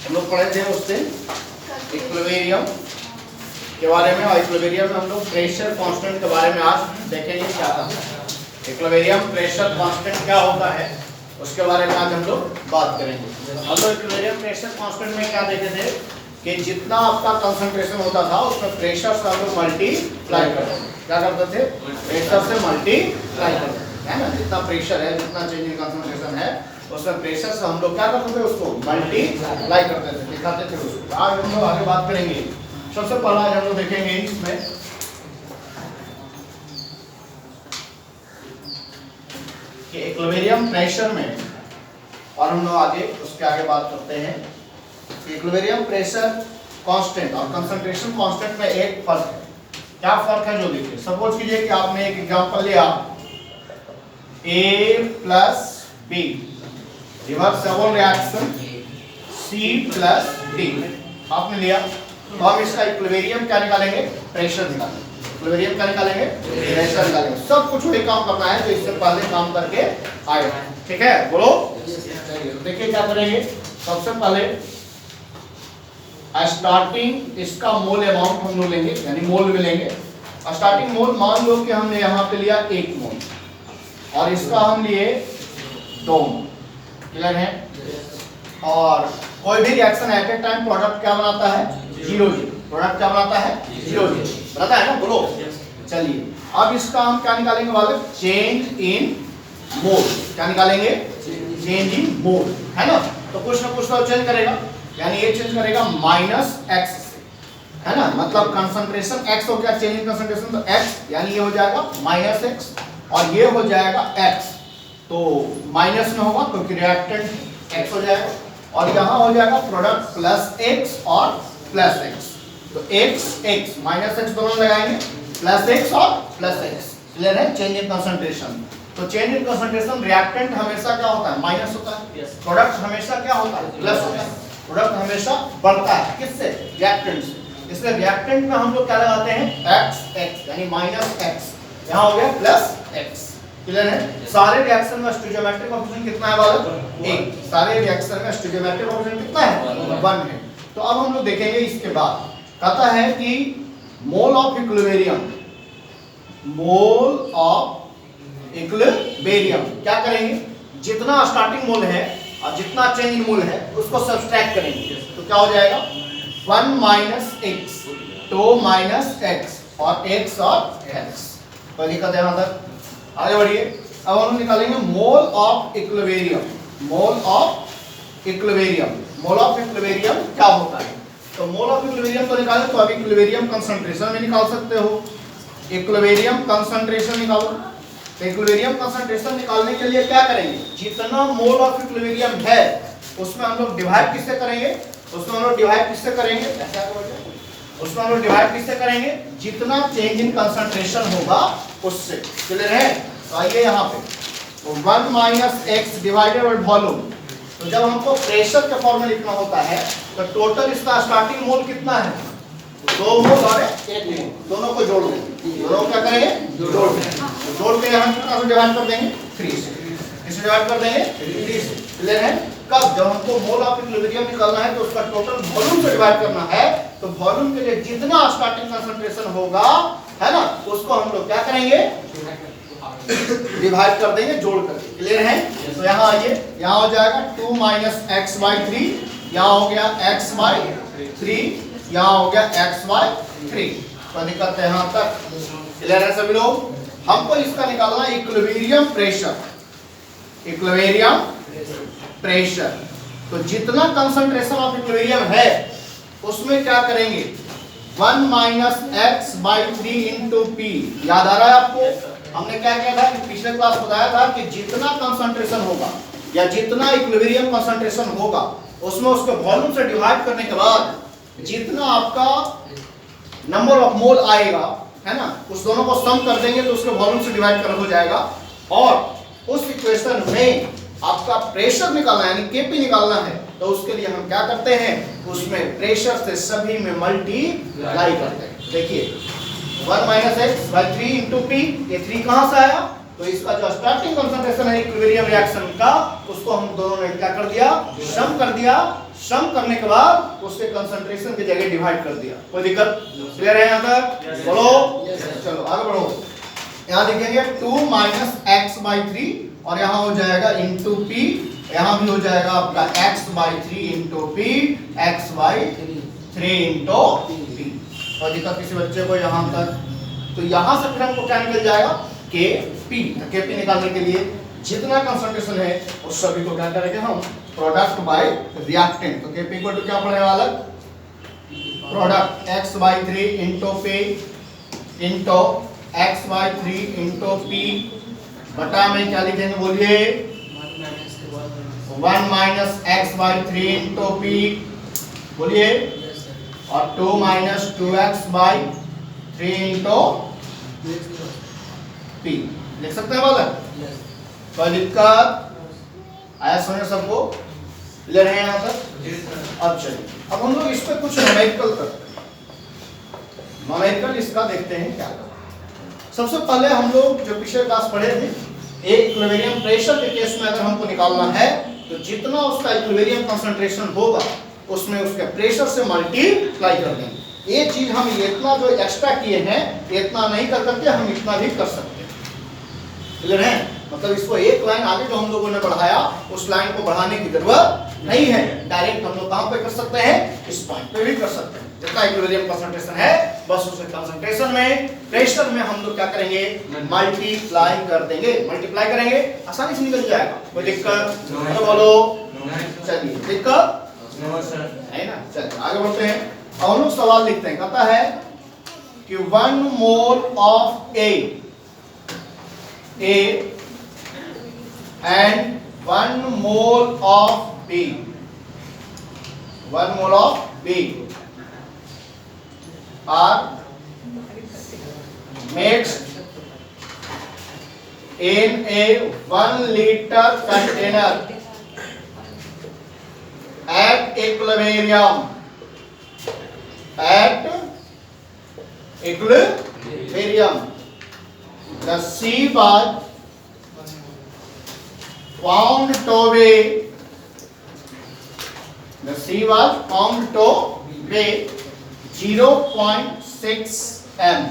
हम लोग पढ़े थे उस दिन इक्विलिब्रियम के बारे में, और इक्विलिब्रियम में हम लोग प्रेशर कांस्टेंट के बारे में आज देखेंगे क्या था। इक्विलिब्रियम प्रेशर कांस्टेंट क्या होता है उसके बारे में आज हम लोग बात करेंगे। हम लोग इक्विलिब्रियम प्रेशर कांस्टेंट में क्या देखे थे कि जितना आपका कंसंट्रेशन होता था उसमें प्रेशर से हम लोग मल्टीप्लाई करते थे। क्या करते थे? प्रेशर से मल्टीप्लाई करते थे, है ना। जितना प्रेशर है, जितना चेंज इन कंसंट्रेशन है, उसमें प्रेशर से हम लोग क्या करते थे? उसको मल्टीप्लाई करते थे, दिखाते थे उसको। आज हम लोग आगे बात करेंगे। सबसे पहला हम लोग देखेंगे इसमें कि इक्विलिब्रियम प्रेशर में, और हम लोग आगे उसके आगे बात करते हैं। इक्विलिब्रियम प्रेशर कांस्टेंट और कंसंट्रेशन कांस्टेंट में एक फर्क है। क्या फर्क है? जो देखिए, सपोज कीजिए कि आपने एक एग्जांपल लिया A plus B reversible reaction C plus D आपने लिया, तो हम इसका इक्विलिब्रियम क्या निकालेंगे? प्रेशर निकालेंगे। इक्विलिब्रियम क्या निकालेंगे? प्रेशर निकालेंगे। सब कुछ वही काम करना है जो इससे पहले काम करके आए, ठीक है? बोलो। देखिए क्या करेंगे। सबसे पहले स्टार्टिंग इसका मोल अमाउंट हम लोग लेंगे, यानी मोल में लेंगे। स्टार्टिंग मोल मान लो कि हमने यहाँ पे लिया 1 मोल और इसका हम लिए 2 मोल। क्लियर है? और कोई भी reaction at A time product क्या बनाता है? 0 0। प्रोडक्ट क्या बनाता है? 0 0 बनाता है ना। बोलो। चलिए अब इसका हम क्या निकालेंगे वाले? चेंज इन मोल। क्या निकालेंगे? चेंज इन मोल, है ना। तो कुछ ना कुछ तो चेंज करेगा, यानी ये चेंज करेगा -x से, है ना। मतलब कंसंट्रेशन x हो गया, चेंज इन कंसंट्रेशन तो x, यानी ये हो जाएगा -x और ये हो जाएगा x। तो माइनस में होगा क्योंकि रिएक्टेंट x हो जाएगा, और यहाँ हो जाएगा प्रोडक्ट +x और +x। तो x -x दोनों लगाएंगे, +x और +x। क्लियर है? Change in concentration. तो चेंज इन कंसंट्रेशन रिएक्टेंट हमेशा क्या होता है? माइनस होता है। प्रोडक्ट हमेशा क्या होता है? प्लस होता है। प्रोडक्ट हमेशा बढ़ता है किससे? रिएक्टेंट से। इसलिए रिएक्टेंट में हम लोग क्या लगाते हैं? x यानी -x, यहाँ हो गया +x। क्लियर है? सारे रिएक्शन में स्टोइकियोमेट्रिक कोएफिशिएंट कितना है बालक? 1। सारे रिएक्शन में स्टोइकियोमेट्रिक कोएफिशिएंट कितना है? 1 है। तो अब हम लोग देखेंगे इसके बाद कहता है कि मोल of equilibrium, mole of equilibrium क्या करेंगे? जितना स्टार्टिंग मोल है और जितना चेंज इन मोल है उसको सब्सट्रैक्ट करेंगे। तो क्या हो जाएगा? 1 - x, 2 - x और x और x। कोई दिक्कत है? यहाँ तक आगे बढ़िए। अब हम निकालेंगे मोल of equilibrium. Mole of equilibrium, mole of equilibrium क्या होता है? तो मोल ऑफ इक्विलिब्रियम तो निकालें तो अभी इक्विलिब्रियम कंसंट्रेशन में निकाल सकते हो। इक्विलिब्रियम कंसंट्रेशन निकालो। तो इक्विलिब्रियम कंसंट्रेशन निकालने के लिए क्या करेंगे? जितना मोल ऑफ इक्विलिब्रियम है उसमें हम लोग डिवाइड किससे करेंगे? उसमें हम लोग डिवाइड किससे करेंगे? उसमें हम लोग डिवाइड किससे करेंगे? जितना चेंज इन कंसंट्रेशन होगा उससे। क्लियर है? तो आइए यहाँ पे तो 1 - x डिवाइडेड बाय वॉल्यूम। तो जब हमको प्रेशर के फॉर्म में लिखना होता है तो टोटल इसका स्टार्टिंग मोल कितना है? 2 मोल और 1 मोल, दोनों को जोड़ देंगे। दोनों क्या करेंगे? जोड़ देंगे। तो जोड़ के यहाँ कितना से डिवाइड कर देंगे? 3 से। इससे डिवाइड कर देंगे 3 से। क्लियर है? कब? जब हमको मोल ऑफ इक्विलिब्रियम निकालना है तो उसका टोटल वॉल्यूम से डिवाइड करना है। तो वॉल्यूम के लिए जितना स्टार्टिंग कंसंट्रेशन होगा, है ना, उसको हम लोग क्या करेंगे? डिवाइड कर देंगे जोड़ करके। क्लियर है? तो यहाँ आइए, यहाँ हो जाएगा 2 - x/3, यहाँ हो गया x/3, यहाँ हो गया x/3। तो दिक्कत है यहाँ तक? क्लियर है सभी लोग? हमको इसका निकालना है इक्विलिब्रियम प्रेशर। इक्विलिब्रियम प्रेशर तो जितना कंसंट्रेशन ऑफ इक्विलिब्रियम है उसमें क्या करेंगे? 1 - x/3 × p। याद आ रहा है आपको? हमने क्या किया था कि पिछले क्लास बताया था कि जितना कंसंट्रेशन होगा या जितना इक्विलिब्रियम कंसंट्रेशन होगा उसमें उसके वॉल्यूम से डिवाइड करने के बाद जितना आपका नंबर ऑफ मोल आएगा, है ना, उस दोनों को सम कर देंगे तो उसके वॉल्यूम से डिवाइड कर हो जाएगा। और उस इक्वेशन में आपका प्रेशर निकालना है, यानी केपी निकालना है, तो उसके लिए हम क्या करते हैं? उसमें प्रेशर से सभी में मल्टीप्लाई करते हैं। देखिए 1 - x/3 × p, ये 3 कहां से आया? तो इसका जो स्टार्टिंग कंसंट्रेशन है इक्विलिब्रियम रिएक्शन का, उसको हम दोनों ने क्या कर दिया? सम कर दिया। सम करने के बाद उसके कंसंट्रेशन की जगह डिवाइड कर दिया। कोई दिक्कत? क्लियर है यहाँ तक? बोलो। चलो आगे बढ़ो। यहाँ लिखेंगे 2 माइनस एक्स बाई 3 और यहाँ हो जाएगा इंटू पी, यहाँ भी हो जाएगा आपका x by 3 into P, x by 3 into P. और दिक्कत किसी बच्चे को यहाँ तक? तो यहाँ से फिर हमको क्या निकल जाएगा? के पी। तो के पी निकालने के लिए जितना कंसंट्रेशन है उस सभी को क्या करेंगे हम? Product bye reactant. तो के पी को क्या पड़ेगा अलग? Product x by 3 into P into x by 3 into P बटा में क्या लिखेंगे बोलिए? 1 minus x by 3 into P बोलिए, और 2 minus 2x by 3 into P लिख सकते हैं बोला? कोई दिक्कत आया समझ सबको? क्लियर है यहाँ तक? अब चलिए अब हम लोग इस पे कुछ न्यूमेरिकल करते हैं। न्यूमेरिकल इसका देखते हैं क्या करते हैं। सबसे पहले हम लोग जो पिछले क्लास पढ़े थे, एक इक्विलिब्रियम प्रेशर के केस में अगर हमको निकालना है तो जितना उसका इक्विलिब्रियम कंसंट्रेशन होगा उसमें उसके प्रेशर से मल्टीप्लाई कर देंगे। ये चीज हम इतना जो एक्स्ट्रा किए हैं इतना नहीं कर करके हम इतना भी कर सकते हैं। क्लियर है? मतलब इसको एक लाइन आगे जो हम लोगों ने बढ़ाया उस लाइन को बढ़ाने की जरूरत नहीं है, डायरेक्ट हम लोग कहां पे कर सकते हैं? इस पॉइंट पे भी कर सकते हैं। जितना इक्विलिब्रियम कंसंट्रेशन है बस उस कंसंट्रेशन में प्रेशर में हम लोग क्या करेंगे? मल्टीप्लाई कर देंगे। मल्टीप्लाई करेंगे आसानी से निकल जाएगा। कोई दिक्कत? तो बोलो। चलिए दिक्कत है ना? चलिए आगे बढ़ते हैं। अब हम लोग सवाल लिखते हैं। कहता है कि 1 mole of A and 1 mole of B, 1 mole of B are mixed in a 1 liter container at equilibrium. At equilibrium, the C was found to be, the C was found to be 0.6 m.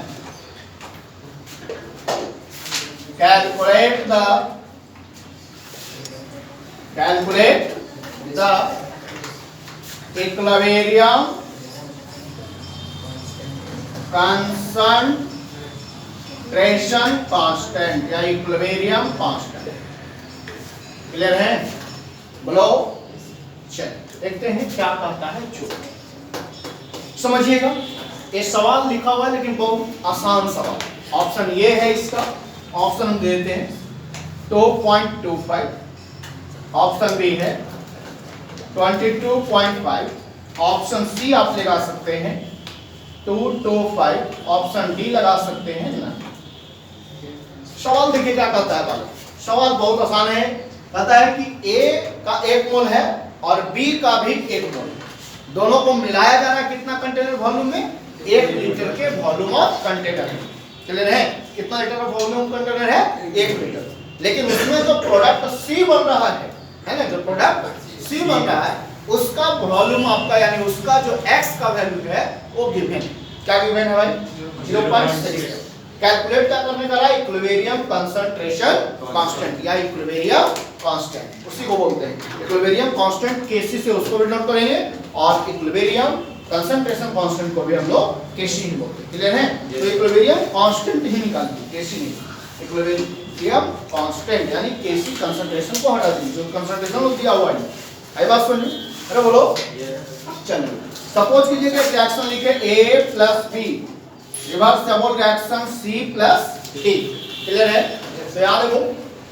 Calculate the equilibrium concentration constant या equilibrium constant। Clear है? बोलो। चलिए देखते हैं क्या कहता है। जो समझिएगा ये सवाल लिखा हुआ है लेकिन बहुत आसान सवाल। ऑप्शन ये है इसका, ऑप्शन हम देते हैं 2.25, ऑप्शन बी है 22.5, ऑप्शन सी आप लगा सकते हैं 225, ऑप्शन डी लगा सकते हैं ना। सवाल देखिए क्या कहता है वाला। सवाल बहुत आसान है। कहता है कि A का 1 मोल है और B का भी 1 मोल, दोनों को मिलाया जा रहा है कितना कंटेनर वॉल्यूम में? 1 लीटर के वॉल्यूम ऑफ कंटेनर। क्लियर है? कितना लीटर का वॉल्यूम कंटेनर है? 1 लीटर। लेकिन उसमें जो प्रोडक्ट C बन रहा है ना, जो प्रोडक्ट C बन रहा है उसका वॉल्यूम आपका यानी उसका जो X का वैल्यू है वो गिवन। क्या गिवन है भाई? 0.6। कैलकुलेट क्या करने का है? इक्विलिब्रियम कंसंट्रेशन कांस्टेंट या इक्विलिब्रियम कांस्टेंट, उसी को बोलते हैं इक्विलिब्रियम कांस्टेंट। केसी से उसको भी नोट करेंगे और इक्विलिब्रियम कंसंट्रेशन कांस्टेंट को भी हम लोग केसी ही बोलते हैं। क्लियर है? तो इक्विलिब्रियम कांस्टेंट ही निकालिए, केसी नहीं। इक्विलिब्रियम कांस्टेंट यानी केसी कंसंट्रेशन को हटा दीजिए, जो कंसंट्रेशन दिया हुआ है। आई बात समझ? अरे बोलो। चलिए सपोज कीजिए कि रिएक्शन लिखे A plus B, reversible reaction C plus D। Clear है? तो याद रखो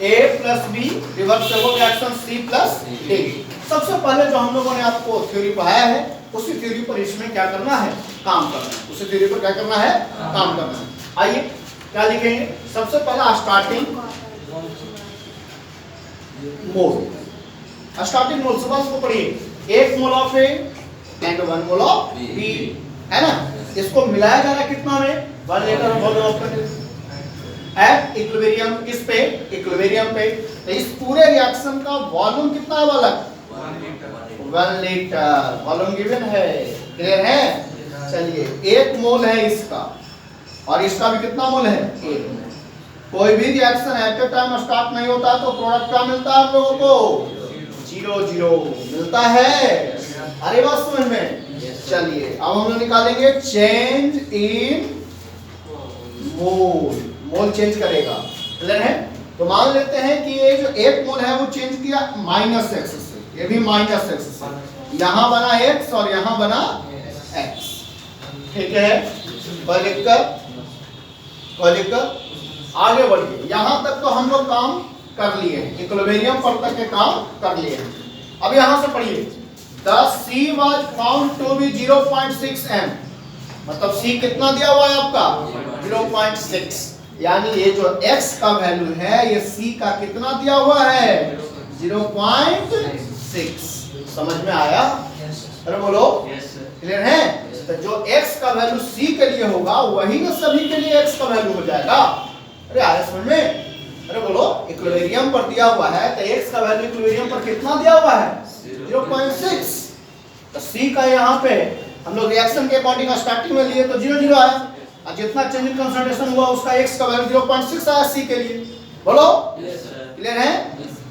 A plus B reversible reaction C plus D। सबसे पहले जो हम लोगों ने आपको थ्योरी पढ़ाया है उसी थ्योरी पर इसमें क्या करना है? काम करना है। उसी थ्योरी पर क्या करना है? काम करना है। आइए क्या लिखेंगे? सबसे पहला स्टार्टिंग मोल। स्टार्टिंग मोल सुबह को पढ़िए। 1 mole of A and 1 mole of B है ना। इसको मिलाया जा रहा है कितना में? 1 litre volume of container at equilibrium. किस पे? इक्विलिब्रियम पे। तो इस पूरे रिएक्शन का वॉल्यूम कितना है वाला? 1 लीटर वॉल्यूम गिवन है, क्लियर है। चलिए 1 मोल है इसका और इसका भी कितना मोल है 1 मोल। कोई भी reaction at A time start नहीं होता तो प्रोडक्ट क्या मिलता है हम लोगों को 0 मिलता है। अरे बात समझ में। चलिए अब हम लोग निकालेंगे change in mole, mole change करेगा, क्लियर है। तो मान लेते हैं कि ये जो 1 मोल है वो चेंज किया -x से, ये भी -x से, यहाँ बना x और यहाँ बना x, ठीक है। कोई दिक्कत आगे बढ़िए। यहाँ तक तो हम लोग काम कर लिए हैं, इक्विलिब्रियम पर तक के काम कर लिए हैं। अब यहाँ से पढ़िए the C was found to be 0.6 m, मतलब C कितना दिया हुआ है आपका 0.6, यानी ये जो x का वैल्यू है ये C का कितना दिया हुआ है 0.6। समझ में आया? अरे बोलो क्लियर है। तो जो x का वैल्यू C के लिए होगा वही ना सभी के लिए x का वैल्यू हो जाएगा। अरे आया समझ में? अरे बोलो इक्विलिब्रियम पर दिया हुआ है तो x का वैल्यू इक्विलिब्रियम पर कितना दिया हुआ है 0.6। तो C का यहाँ पे हम लोग रिएक्शन के अकॉर्डिंग स्टार्टिंग में लिए तो 0 आया और जितना चेंज इन कंसंट्रेशन हुआ उसका x का वैल्यू 0.6 आया C के लिए। बोलो क्लियर है?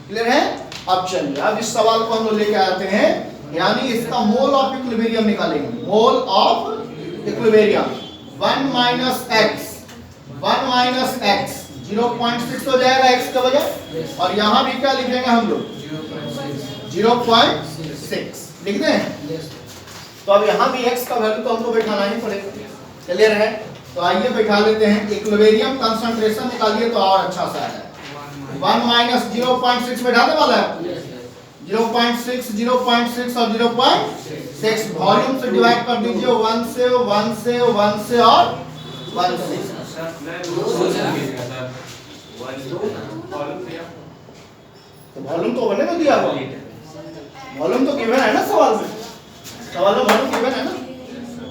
क्लियर है। अब चलिए अब इस सवाल को हम लोग लेके आते हैं, यानी इसका मोल ऑफ इक्विलिब्रियम निकालेंगे। मोल ऑफ इक्विलिब्रियम 1 x 0.6 हो जाएगा x का वजह, और यहाँ भी क्या लिखेंगे हम लोग 0.6 लिख दें। तो अब यहाँ भी x का वैल्यू तो हमको बैठाना ही पड़ेगा, क्लियर है। तो आइए बैठा लेते हैं। इक्विलिब्रियम कंसंट्रेशन निकालिए तो और अच्छा सा है। 1 - 0.6 बैठाने वाला है 0.6 0.6 और 0.6 वॉल्यूम से डिवाइड कर दीजिए 1 से 1 से 1 से और 1 से। तो वॉल्यूम तो बने में दिया हुआ, वॉल्यूम तो गिवन है ना सवाल में, सवाल में वॉल्यूम गिवन है ना।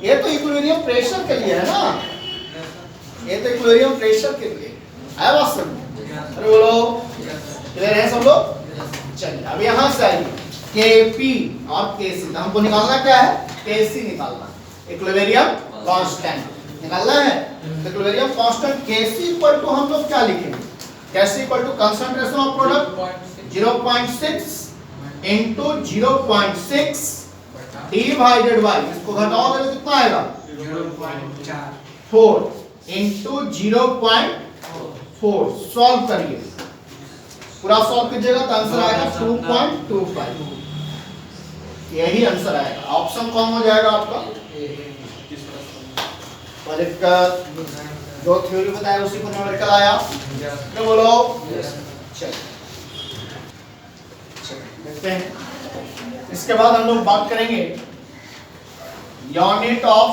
ये तो इक्विलिब्रियम प्रेशर के लिए है ना, ये तो इक्विलिब्रियम प्रेशर के लिए आया बात समझ। अरे बोलो क्लियर है सब लोग। चलिए अब यहाँ से आइए Kp और Kc, हमको निकालना क्या है Kc निकालना, इक्विलिब्रियम कांस्टेंट निकालना है। Equilibrium constant Kc equal to हम लोग क्या लिखेंगे, Kc equal to concentration of product 0.6 into 0.6 divided by, इसको घटाओगे तो कितना आएगा 4 इनटू 0.4। सॉल्व करिए, पूरा सॉल्व कीजिएगा तो आंसर आएगा 2.25, यही आंसर आएगा। ऑप्शन कौन हो जाएगा आपका। प्रोजेक्ट का जो थ्योरी बताया उसी को न्यूमेरिकल आया, तो बोलो चलिए देखते हैं। इसके बाद हम लोग बात करेंगे unit of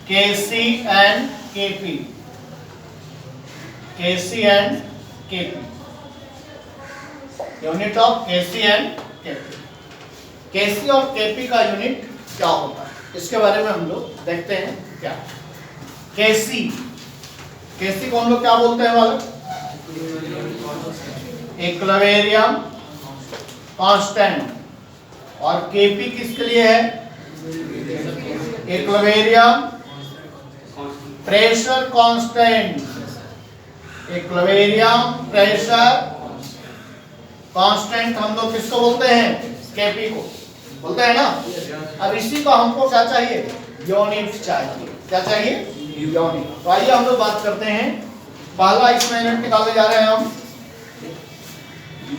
Kc and Kp, Kc and Kp, unit of Kc and Kp। Kc और Kp का यूनिट क्या होता है इसके बारे में हम लोग देखते हैं। क्या Kc, Kc को हम लोग क्या बोलते हैं वाले, इक्विलिब्रियम कांस्टेंट, और Kp किसके लिए है equilibrium pressure constant, equilibrium pressure constant हम लोग किसको बोलते हैं Kp को बोलते हैं ना। अब इसी का हमको क्या चाहिए यूनिट चाहिए, क्या चाहिए यूनिट। तो आइए हम लोग बात करते हैं, पहला इसमें यूनिट निकालने जा रहे हैं हम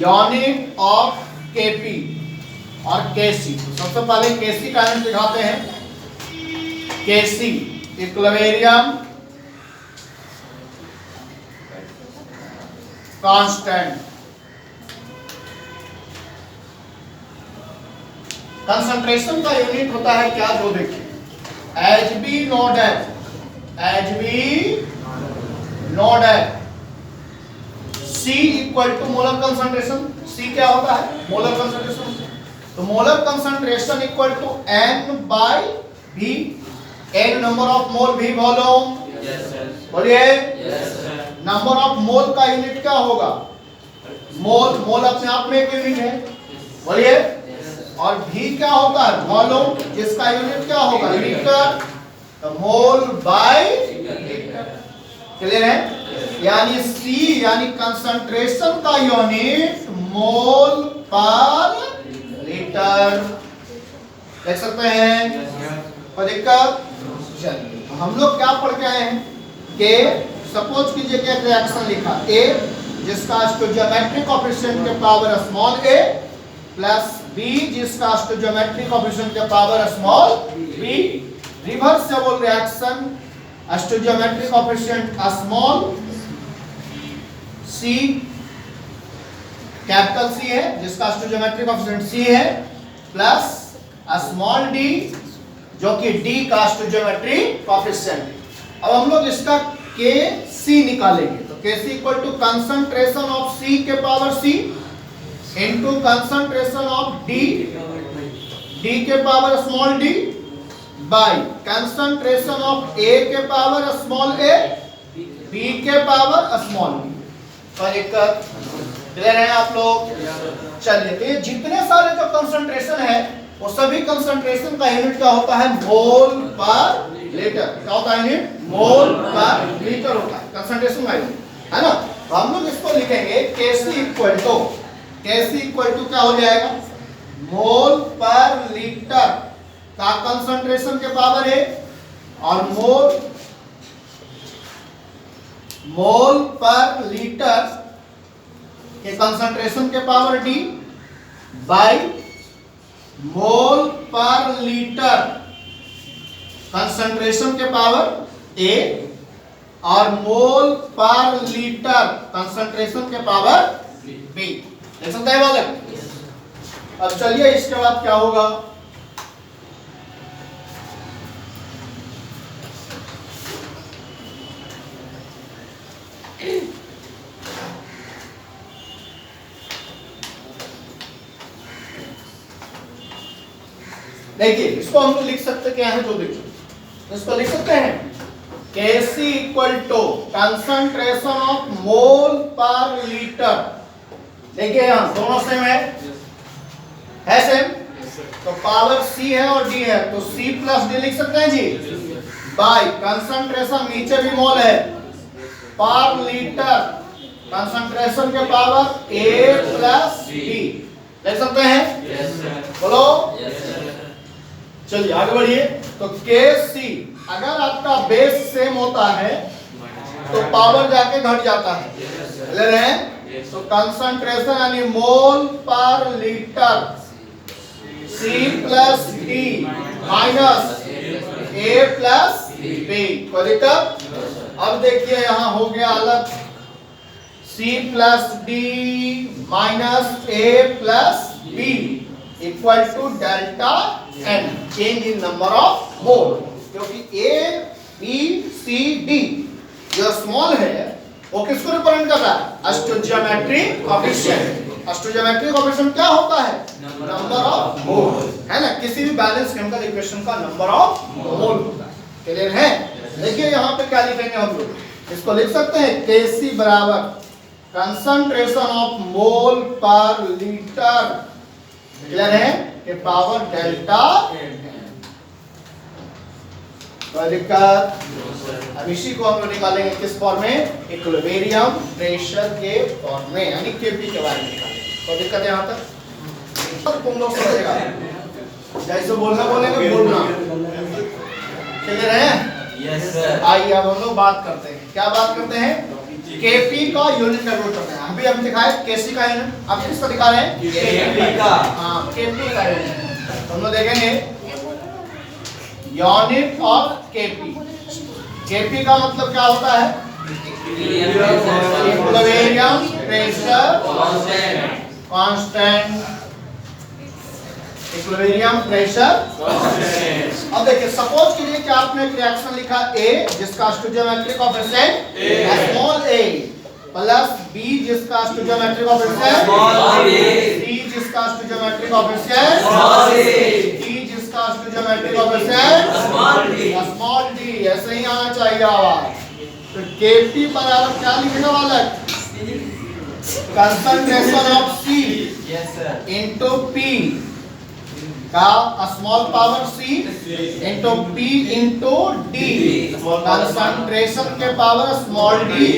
यूनिट ऑफ Kp और Kc। सबसे पहले Kc का यूनिट दिखाते हैं। Kc इक्विलिब्रियम कांस्टेंट, कंसंट्रेशन का यूनिट होता है क्या, जो देखिए Hb नोट है, Hb नोट है। C equal to molar concentration, C क्या होता है मोलर कंसंट्रेशन, तो molar concentration equal to N by V, N number of mole, V volume, बोलिए नंबर ऑफ मोल का यूनिट क्या होगा मोल, मोल अपने आप में एक यूनिट है, बोलिए। और भी क्या होता है? वॉल्यूम, जिसका यूनिट क्या होगा? लीटर। तो मोल बाय लीटर। क्लियर है? यानी सी यानी कंसंट्रेशन का यूनिट मोल पर लीटर। देख सकते हैं? कोई दिक्कत? चलिए हम लोग क्या पढ़ के आए हैं कि सपोज कीजिए कि एक रिएक्शन लिखा ए जिसका स्टोइकियोमेट्रिक कोएफिशिएंट के power small a plus B जिसका स्टोइकियोमेट्रिक कोएफिशिएंट के power small b. Reversible reaction stoichiometric coefficient small c, capital C है जिसका स्टोइकियोमेट्रिक कोएफिशिएंट सी है, प्लस स्मॉल डी जो कि डी का स्टोइकियोमेट्रिक कोएफिशिएंट है। अब हम लोग इसका के सी निकालेंगे। तो K C equal to concentration of C के power c into concentration of D, D के power small d, by concentration of A के पावर स्मॉल ए, बी के पावर स्मॉल बी। तो एक क्लियर है आप लोग? चलिए, तो ये जितने सारे जो कंसंट्रेशन है वो सभी कंसंट्रेशन का यूनिट क्या होता है? मोल पर लीटर। क्या होता है यूनिट? मोल पर लीटर होता है कंसंट्रेशन का यूनिट, है ना? तो हम लोग इसको लिखेंगे Kc इक्वल टू क्या हो जाएगा? मोल पर लीटर का कंसंट्रेशन के पावर है और मोल पर लीटर के कंसंट्रेशन के पावर डी बाय मोल पर लीटर कंसंट्रेशन के पावर ए और मोल पर लीटर कंसंट्रेशन के पावर बी। देख सकते हैं बालक? अब चलिए इसके बाद क्या होगा? देखिए इसको हम लिख सकते क्या है? जो देखिए इसको लिख सकते हैं Kc equal to concentration of mole पर लीटर। देखिए यहां दोनों सेम है सेम। तो पावर C है और D है तो C प्लस D लिख सकते हैं जी, बाय कंसंट्रेशन नीचे भी मोल है पर लीटर कंसंट्रेशन के पावर A प्लस D। देख सकते हैं? बोलो। चलिए आगे बढ़िए। तो Kc अगर आपका बेस सेम होता है तो पावर जाके घट जाता है। ले रहे हैं? तो कंसंट्रेशन यानी मोल पर litre C plus D minus A plus B। कोई दिक्कत? अब देखिए यहां हो गया अलग C plus D minus A plus B equal to delta N, change in number of mole. क्योंकि A, B, C, D जो स्मॉल है वो किसको रिप्रेजेंट कर रहा है? Stoichiometric coefficient. स्टोइकियोमेट्रिक कोएफिशिएंट क्या होता है? नंबर ऑफ मोल, है ना? किसी भी बैलेंस केमिकल इक्वेशन का नंबर ऑफ मोल होता है। क्लियर है? देखिए यहाँ पे क्या लिखेंगे हम लोग? इसको लिख सकते हैं Kc बराबर कंसंट्रेशन ऑफ मोल पर लीटर, क्लियर है, के पावर डेल्टा। अब इसी को हम लोग निकालेंगे किस फॉर्म में? इक्विलिब्रियम प्रेशर के फॉर्म में, यानी Kp के बारे में निकालेंगे। तो दिक्कत है यहाँ तक? तुम लोग समझेगा जैसे बोलना बोलेंगे बोलना। क्लियर है? Yes sir. आइए अब हम लोग बात करते हैं। क्या बात करते हैं? Kp का यूनिट कैलकुलेट करते हैं। अभी हम दिखाए Kc का यूनिट, अब किसका दिखा रहे हैं? Kp का। हाँ, Kp का यूनिट हम लोग देखेंगे यूनिट ऑफ Kp। Kp का मतलब क्या होता है? Equilibrium pressure constant. Equilibrium pressure constant. अब देखिए सपोज कीजिए कि आपने एक रिएक्शन लिखा A जिसका stoichiometric coefficient small a plus B जिसका stoichiometric coefficient small b, C जिसका stoichiometric coefficient small d, D जिसका स्टोइकियोमेट्रिक कोएफिशिएंट स्मॉल d। ऐसे ही आना चाहिए आवाज। तो Kp बराबर क्या लिखने वाला है? Concentration of C Yes, sir. Into P का small power c into P into D, concentration के power small d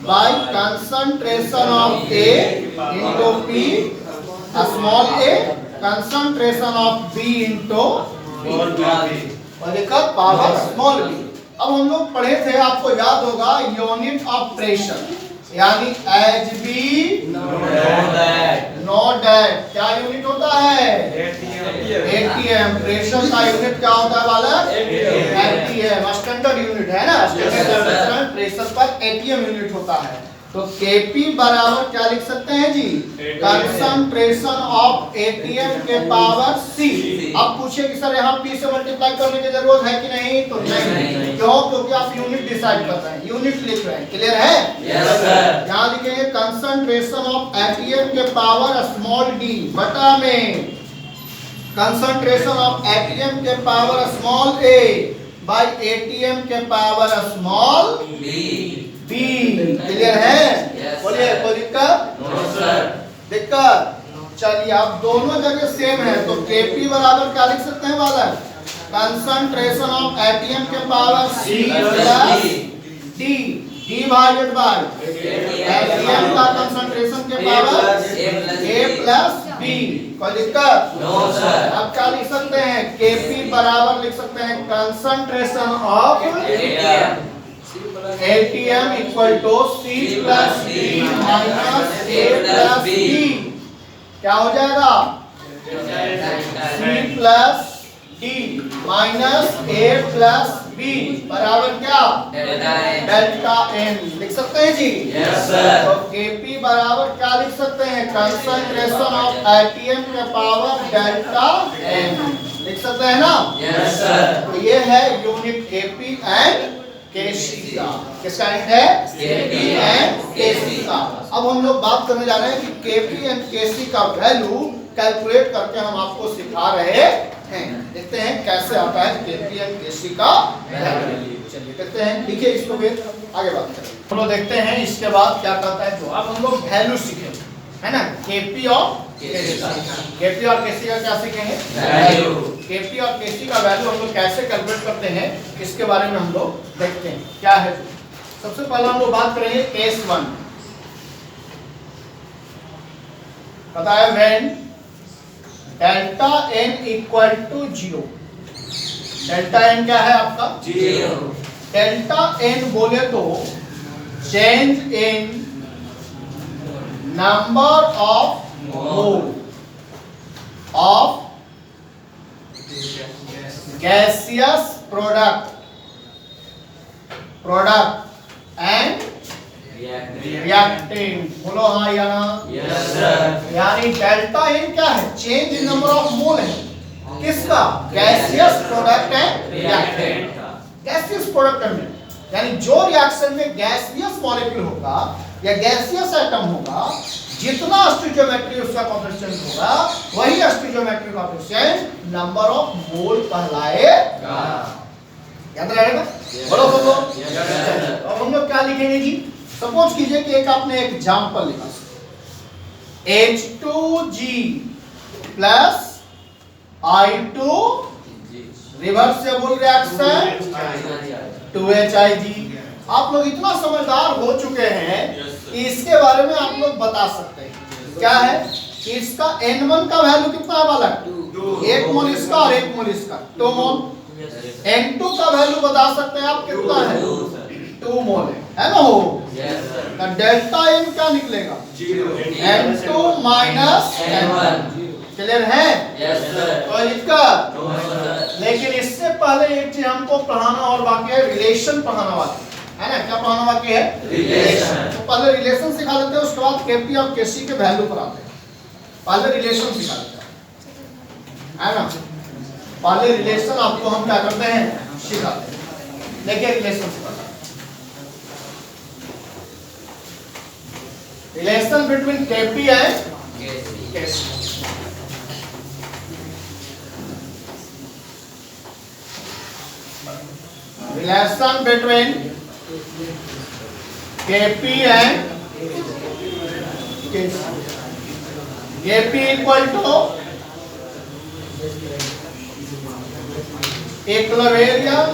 by concentration of A into P small a, concentration of B into और देखा power small B. अब हम लोग पढ़े थे, आपको याद होगा, यूनिट ऑफ प्रेशर, यानी एच बी नो डैट क्या यूनिट होता है? एटीएम। प्रेशर का यूनिट क्या होता है बालक? एटीएम। स्टैंडर्ड यूनिट है ना, स्टैंडर्ड प्रेशर पर एटीएम यूनिट होता है। तो केपी बराबर क्या लिख सकते हैं जी? कंसंट्रेशन ऑफ एटीएम के पावर सी। अब पूछिए कि सर यहाँ पी से मल्टीप्लाई करने की जरूरत है कि नहीं? तो नहीं। क्यों? क्योंकि आप यूनिट डिसाइड कर रहे हैं, यूनिट लिख रहे हैं। क्लियर है? Yes, sir. यहाँ लिखेंगे कंसंट्रेशन ऑफ एटीएम के पावर स्मॉल डी बटा में कंसंट्रेशन ऑफ एटीएम के पावर स्मॉल ए बाय एटीएम के पावर स्मॉल बी। क्लियर है? बोलिए, कोई दिक्कत? No, sir. दिक्कत? चलिए, अब दोनों जगह सेम है तो केपी बराबर क्या लिख सकते हैं बालक? कंसंट्रेशन ऑफ एटीएम के power C plus D divided by ATM का कंसंट्रेशन के पावर ए प्लस बी। कोई दिक्कत? No, sir. अब क्या लिख सकते हैं? केपी बराबर लिख सकते हैं concentration of ATM equal to C plus D minus A plus B. क्या हो जाएगा? C plus D minus A plus B बराबर क्या? Delta N. लिख सकते हैं जी? Yes, sir. तो केपी बराबर क्या लिख सकते हैं? कंसंट्रेशन ऑफ एटीएम के पावर डेल्टा एन। लिख सकते हैं ना? Yes, sir. तो ये है यूनिट केपी एंड केसी का। किसका यूनिट है? केपी एंड केसी का। अब हम लोग बात करने जा रहे हैं कि केपी एंड केसी का वैल्यू कैलकुलेट करके हम आपको सिखा रहे हैं। देखते हैं कैसे आता है केपी एंड केसी का वैल्यू। चलिए देखते हैं, लिखिए इसको, फिर आगे बात करें। हम लोग देखते हैं इसके बाद क्या करता है। तो अब हम लोग वैल्यू सीखेंगे, है ना? केपी और केसी का, केपी और केसी का क्या सीखेंगे? वैल्यू। केपी और केसी का वैल्यू हम लोग कैसे कैलकुलेट करते हैं, इसके बारे में हम लोग देखते हैं क्या है। सबसे पहले हम लोग बात करेंगे केस 1। पता है when delta n equal to 0। Delta n क्या है आपका? 0. डेल्टा एन बोले तो change in number of mole of gaseous product and reactant। बोलो हाँ या ना? Yes, sir. यानी डेल्टा एन क्या है? चेंज इन नंबर ऑफ मोल है। किसका? Gaseous product and reactant. Gaseous product में यानी जो रिएक्शन में गैसियस मॉलिक्यूल होगा या गैसियस एटम होगा, जितना स्टोइकियोमेट्री उसका कोएफिशिएंट होगा, वही स्टोइकियोमेट्री कोएफिशिएंट नंबर ऑफ मोल कहलाएगा। याद रहेगा? बोलो बोलो। अब हम लोग क्या लिखेंगे जी? सपोज कीजिए कि एक आपने एक एग्जांपल लिखा, H2G plus I2 reversible reaction 2HIG। आप लोग इतना समझदार हो चुके हैं कि इसके बारे में आप लोग बता सकते हैं क्या है कि इसका N1 का वैल्यू कितना है बालक? 1 मोल इसका और 1 मोल इसका, 2 मोल। N2 का वैल्यू बता सकते हैं आप कितना है? 2 मोल है ना? हो तो डेल्टा N क्या निकलेगा? N2 minus N1। क्लियर है? Yes, sir. तो इसका No, sir. लेकिन इससे पहले एक चीज हमको पढ़ाना और बाकी है, रिलेशन पढ़ाना बाकी है ना? क्या पढ़ाना बाकी है? रिलेशन। तो पहले रिलेशन सिखा देते हैं, उसके बाद केपी और केसी के वैल्यू पर आते हैं। पहले रिलेशन सिखा देते हैं, है ना? पहले रिलेशन आपको हम क्या करते हैं? सिखाते हैं। देखिए रिलेशन सिखाते हैं। Relation between KP and KC. Relation between Kp and Kp equal to equilibrium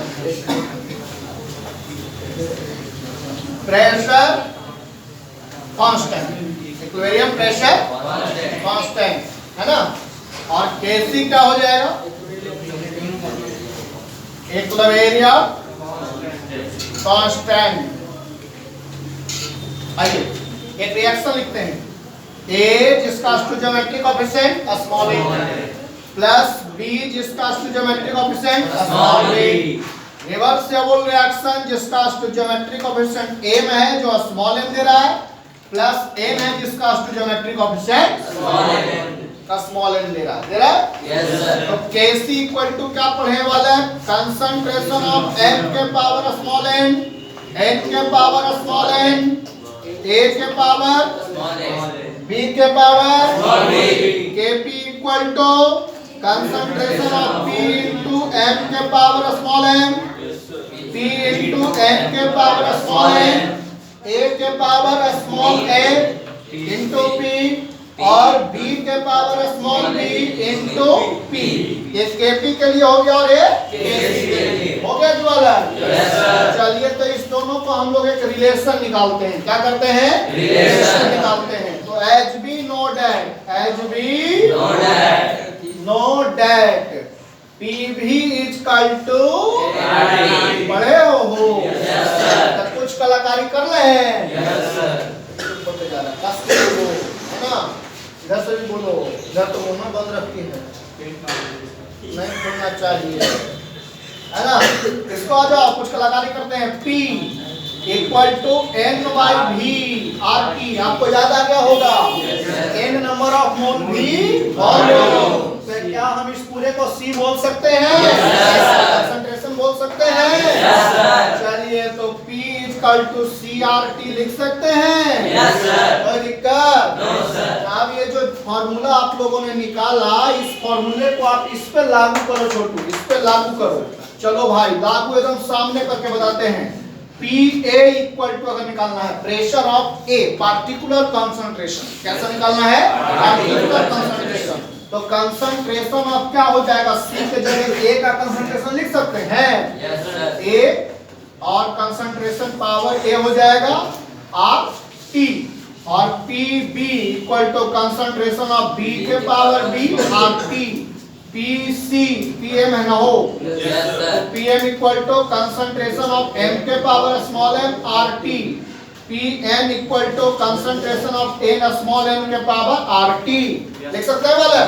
pressure constant, equilibrium pressure constant है ना। और Kc क्या हो जाएगा? Equilibrium constant. आइए एक रिएक्शन लिखते हैं। A जिसका stoichiometric coefficient small a plus B जिसका stoichiometric coefficient small b, reversible reaction जिसका स्टोइकियोमेट्रिक कोएफिशिएंट m है जो स्मॉल m दे रहा है, प्लस m है जिसका स्टोइकियोमेट्रिक कोएफिशिएंट स्मॉल n दे रहा है। Yes sir. तो Kc इक्वल टू क्या पढ़ने वाला है? कंसंट्रेशन ऑफ n के पावर स्मॉल n, n के पावर स्मॉल n, a के पावर b के power Kp equal to concentration of p into m के power small m, p into n के पावर स्मॉल n, a के power small a into p और b के power small b into p। ये Kp के लिए हो गया और ये Kc के लिए हो गया ज्वाला। चलिए तो इस दोनों को हम लोग एक रिलेशन निकालते हैं। क्या करते हैं? रिलेशन निकालते हैं। तो Hb know that, Hb know that Pv equal to पढ़े हो तो कुछ कलाकारी कर रहे हैं। होते जा रहा है ना। इधर से भी बोलो, इधर तो मुंह बंद रखती है, नहीं खोलना चाहिए है ना। इसको आ जाओ कुछ कलाकारी करते हैं। P equal to n by v R T. आपको याद आ गया होगा n number of mole v volume. तो क्या हम इस पूरे को C बोल सकते हैं? कंसंट्रेशन बोल सकते हैं। चलिए तो P इक्वल टू CRT लिख सकते हैं। कोई दिक्कत? अब ये जो फॉर्मूला आप लोगों ने निकाला, इस फॉर्मूले को आप इस पे लागू करो छोटू, इस पे लागू करो। चलो भाई लागू एकदम सामने करके बताते हैं। PA इक्वल टू अगर निकालना है pressure of A particular concentration, कैसा निकालना है? Particular concentration. तो कंसंट्रेशन ऑफ क्या हो जाएगा? C के जगह A का कंसंट्रेशन लिख सकते हैं। A और कंसंट्रेशन पावर A हो जाएगा RT और PB equal to concentration of B के power B RT। PC PM है ना हो, PM equal to concentration of M के power small m RT। PN equal to concentration of N small m के power RT। लिख सकते हैं वाले?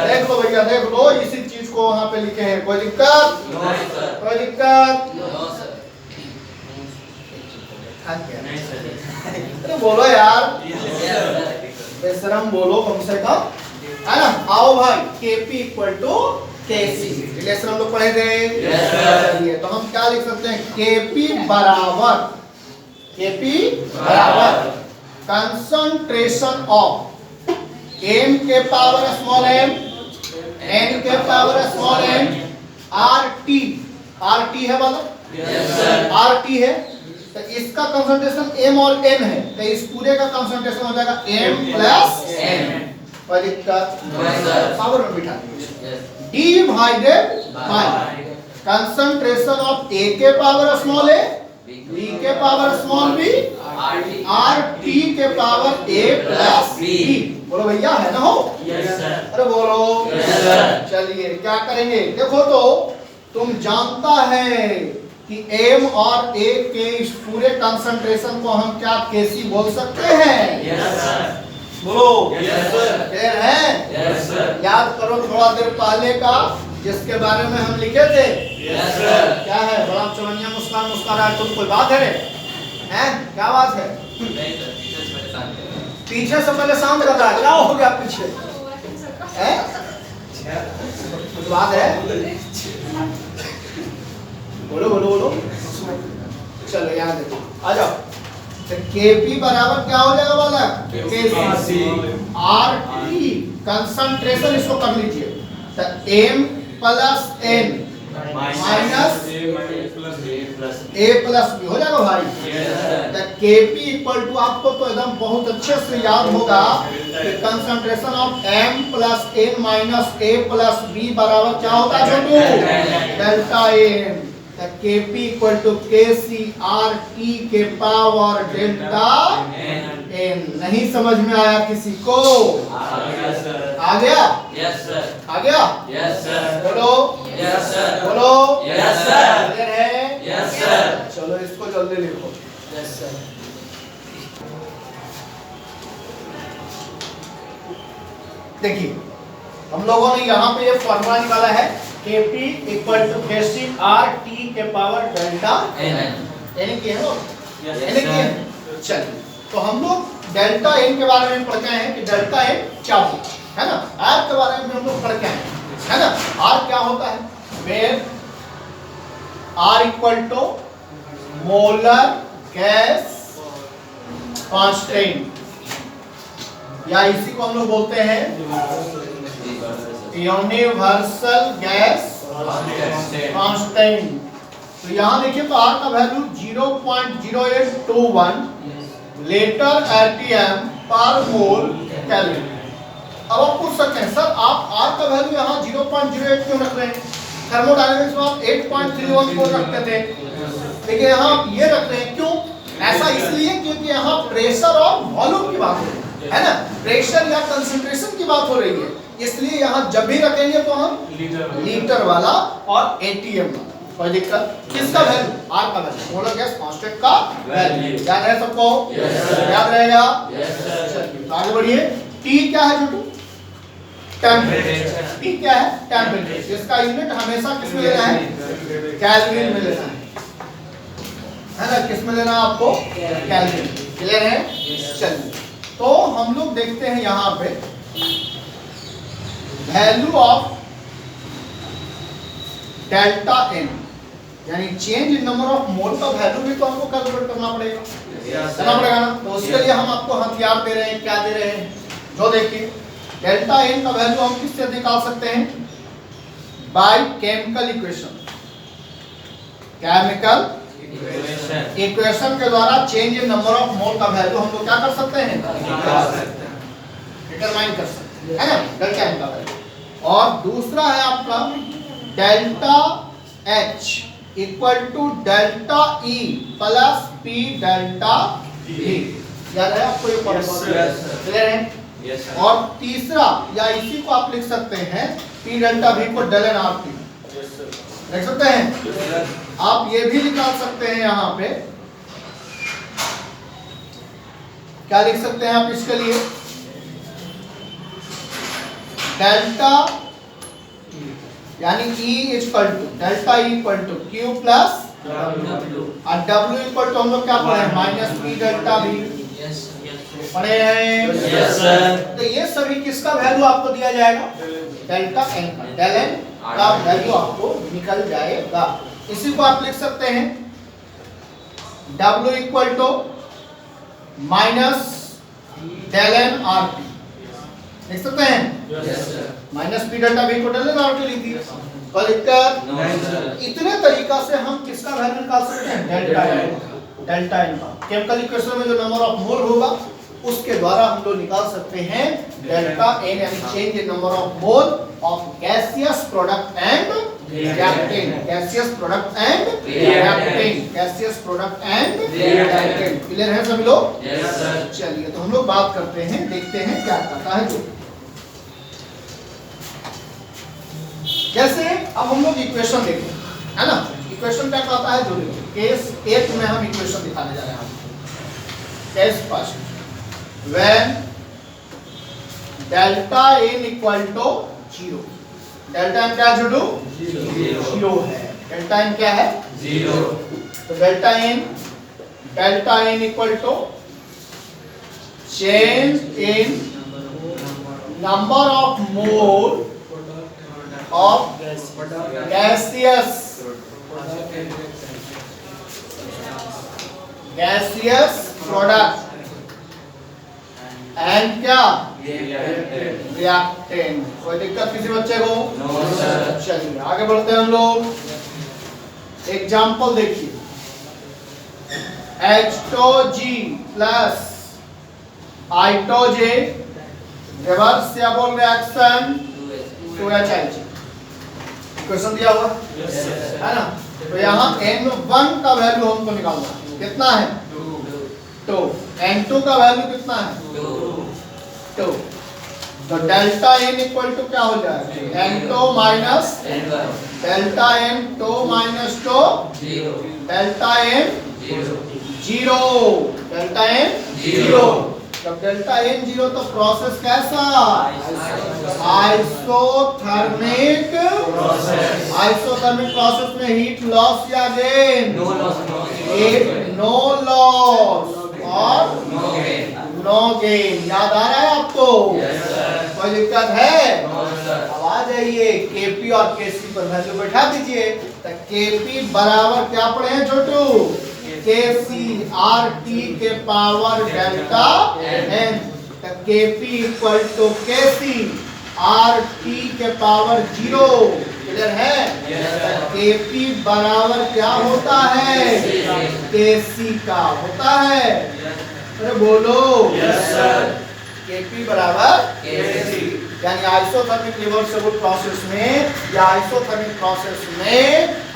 देख लो भैया, देख लो इसी चीज को वहां पे लिखे हैं। कोई दिक्कत? कोई दिक्कत? अरे बोलो यार, बेशरम बोलो कम से कम, है ना। आओ भाई Kp equal to Kc relation हम लोग पढ़े थे। तो हम क्या लिख सकते हैं? Kp बराबर कंसंट्रेशन ऑफ m के पावर स्मॉल m, n के पावर स्मॉल n, RT है वाला, RT है। तो इसका कंसंट्रेशन m और n है, तो इस पूरे का कंसंट्रेशन हो जाएगा m प्लस n। कोई दिक्कत? पावर में बिठा divided by concentration of A के पावर स्मॉल a, B के पावर स्मॉल b, RT के पावर A प्लस B। बोलो भैया, है ना हो? अरे बोलो। चलिए क्या करेंगे? देखो तो तुम जानता है कि M और A के इस पूरे कंसंट्रेशन को हम क्या Kc बोल सकते हैं? बोलो। क्लियर है? याद करो थोड़ा देर पहले का जिसके बारे में हम लिखे थे। क्या है? बड़ा चमनिया मुस्कान मुस्कुरा रहा है, तुम कोई बात है रे? हैं? क्या बात है? पीछे से परेशान कर रहा है, क्या हो गया पीछे? हैं? कुछ बात है? बोलो बोलो बोलो। चलो यहाँ देखो, आ जाओ। तो Kp बराबर क्या हो जाएगा वाला? Kc। RT कंसंट्रेशन इसको कर लीजिए। तो M plus N minus A plus B हो जाएगा भाई। तो Kp इक्वल टू, आपको तो एकदम बहुत अच्छे से याद होगा कि concentration of M plus N minus A plus B बराबर क्या होता है छोटू? Delta N। तो Kp इक्वल टू KCRT के पावर डेल्टा N। नहीं समझ में आया किसी को? आ गया? Yes sir. आ गया? Yes sir. बोलो यस सर। बोलो यस सर। क्लियर है? Yes sir. चलो इसको जल्दी लिखो। Yes sir. देखिए हम लोगों ने यहाँ पे ये फॉर्मूला निकाला है Kp इक्वल टू KCRT के पावर डेल्टा N। N की है ना? Yes, N की है? चलिए तो हम लोग डेल्टा N के बारे में पढ़ के आए हैं कि डेल्टा N क्या होता है ना? R के बारे में हम लोग पढ़ के आए हैं, है ना? R क्या होता है? Where R equal to molar gas constant, या इसी को हम लोग बोलते हैं यूनिवर्सल गैस कांस्टेंट। तो यहाँ देखिए तो R का वैल्यू 0.0821 लीटर एटीएम पर मोल केल्विन। अब आप पूछ सकते हैं सर आप R का वैल्यू यहाँ 0.08 क्यों रख रहे हैं? थर्मोडायनेमिक्स में आप 8.31 को रखते थे, लेकिन यहाँ आप ये रख रहे हैं क्यों? ऐसा इसलिए क्योंकि यहाँ प्रेशर और वॉल्यूम की बात हो रही है ना? प्रेशर या कंसंट्रेशन की बात हो रही है, इसलिए यहाँ जब भी रखेंगे तो हम लीटर वाला और एटीएम वाला। कोई दिक्कत? किसका वैल्यू? R का वैल्यू, मोलर गैस कांस्टेंट का वैल्यू। याद है सबको? याद रहेगा? चलिए आगे बढ़िए। T क्या है छोटू? टेम्परेचर। T क्या है? टेम्परेचर। इसका यूनिट हमेशा किस में लेना है? केल्विन में लेना है ना? किस में लेना है आपको? केल्विन। क्लियर है? चलिए तो हम लोग देखते हैं यहाँ पे वैल्यू ऑफ डेल्टा N, यानी change in number of mole का वैल्यू भी तो हमको कैलकुलेट करना पड़ेगा ना? तो उसके लिए हम आपको हथियार दे रहे हैं। क्या दे रहे हैं? जो देखिए डेल्टा N का वैल्यू हम किससे निकाल सकते हैं? By chemical equation. Chemical equation के द्वारा change in number of mole का वैल्यू हम लोग क्या कर सकते हैं? डिटरमाइन कर सकते हैं, है ना? डेल्टा N का वैल्यू। और दूसरा है आपका delta H equal to delta E plus P delta V। याद है आपको ये फॉर्मूला? क्लियर है? और तीसरा या इसी को आप लिख सकते हैं P डेल्टा V को डेल N RT लिख सकते हैं। आप ये भी निकाल सकते हैं यहाँ पे, क्या लिख सकते हैं आप इसके लिए? डेल्टा यानी E equal to delta E equal to Q plus और W इक्वल टू हम लोग क्या पढ़े हैं? माइनस P डेल्टा V पढ़े हैं। Yes sir. तो ये सभी किसका वैल्यू आपको दिया जाएगा? डेल्टा N का। डेल N का वैल्यू आपको निकल जाएगा। इसी को आप लिख सकते हैं W equal to minus del N RT लिख सकते हैं। Yes sir. Minus P delta V को डेल N RT लिख दिया। कोई दिक्कत? इतने तरीका से हम किसका वैल्यू निकाल सकते हैं? Delta N। डेल्टा N का केमिकल इक्वेशन में जो नंबर ऑफ मोल होगा उसके द्वारा हम लोग निकाल सकते हैं डेल्टा N, यानी change in number of mole of gaseous product and reactant. Gaseous product and reactant. Gaseous product and reactant. Clear है सभी लोग? Yes sir. चलिए तो हम लोग बात करते हैं, देखते हैं क्या कहता है जो। जैसे अब हम लोग इक्वेशन देखें, है ना? इक्वेशन क्या कहता है जो देखिए, केस 1 में हम इक्वेशन दिखाने जा रहे हैं आपको। Case first, when delta N equal to 0। Delta N क्या है? 0 है। डेल्टा N क्या है? 0। तो delta N equal to change in number of mole of gaseous product and क्या? रिएक्टेंट। कोई दिक्कत किसी बच्चे को? No sir. चलिए आगे बढ़ते हैं हम लोग। एग्जाम्पल देखिए, H2G plus I2J reversible reaction 2HIG। Question दिया हुआ है ना, तो यहाँ N1 का वैल्यू हमको निकालना है, कितना है 2, N2 का वैल्यू कितना है 2, तो डेल्टा N इक्वल टू क्या हो जाएगा N2 minus delta N2 minus 2 delta N 0, delta N 0। जब डेल्टा N 0 तो प्रोसेस कैसा आइसोथर्मिक प्रोसेस में हीट लॉस या गेन नो लॉस और नो गेन। याद आ रहा है आपको? कोई दिक्कत है? अब आ जाइए Kp और Kc पर वैल्यू बैठा दीजिए। तो Kp बराबर क्या पढ़े हैं छोटू Kc RT के पावर डेल्टा N। तो Kp equal to Kc RT के पावर 0। क्लियर है? Kp बराबर क्या होता है Kc का होता है। अरे बोलो Kp बराबर Kc, यानी आइसोथर्मिक रिवर्सिबल प्रोसेस में या आइसोथर्मिक प्रोसेस में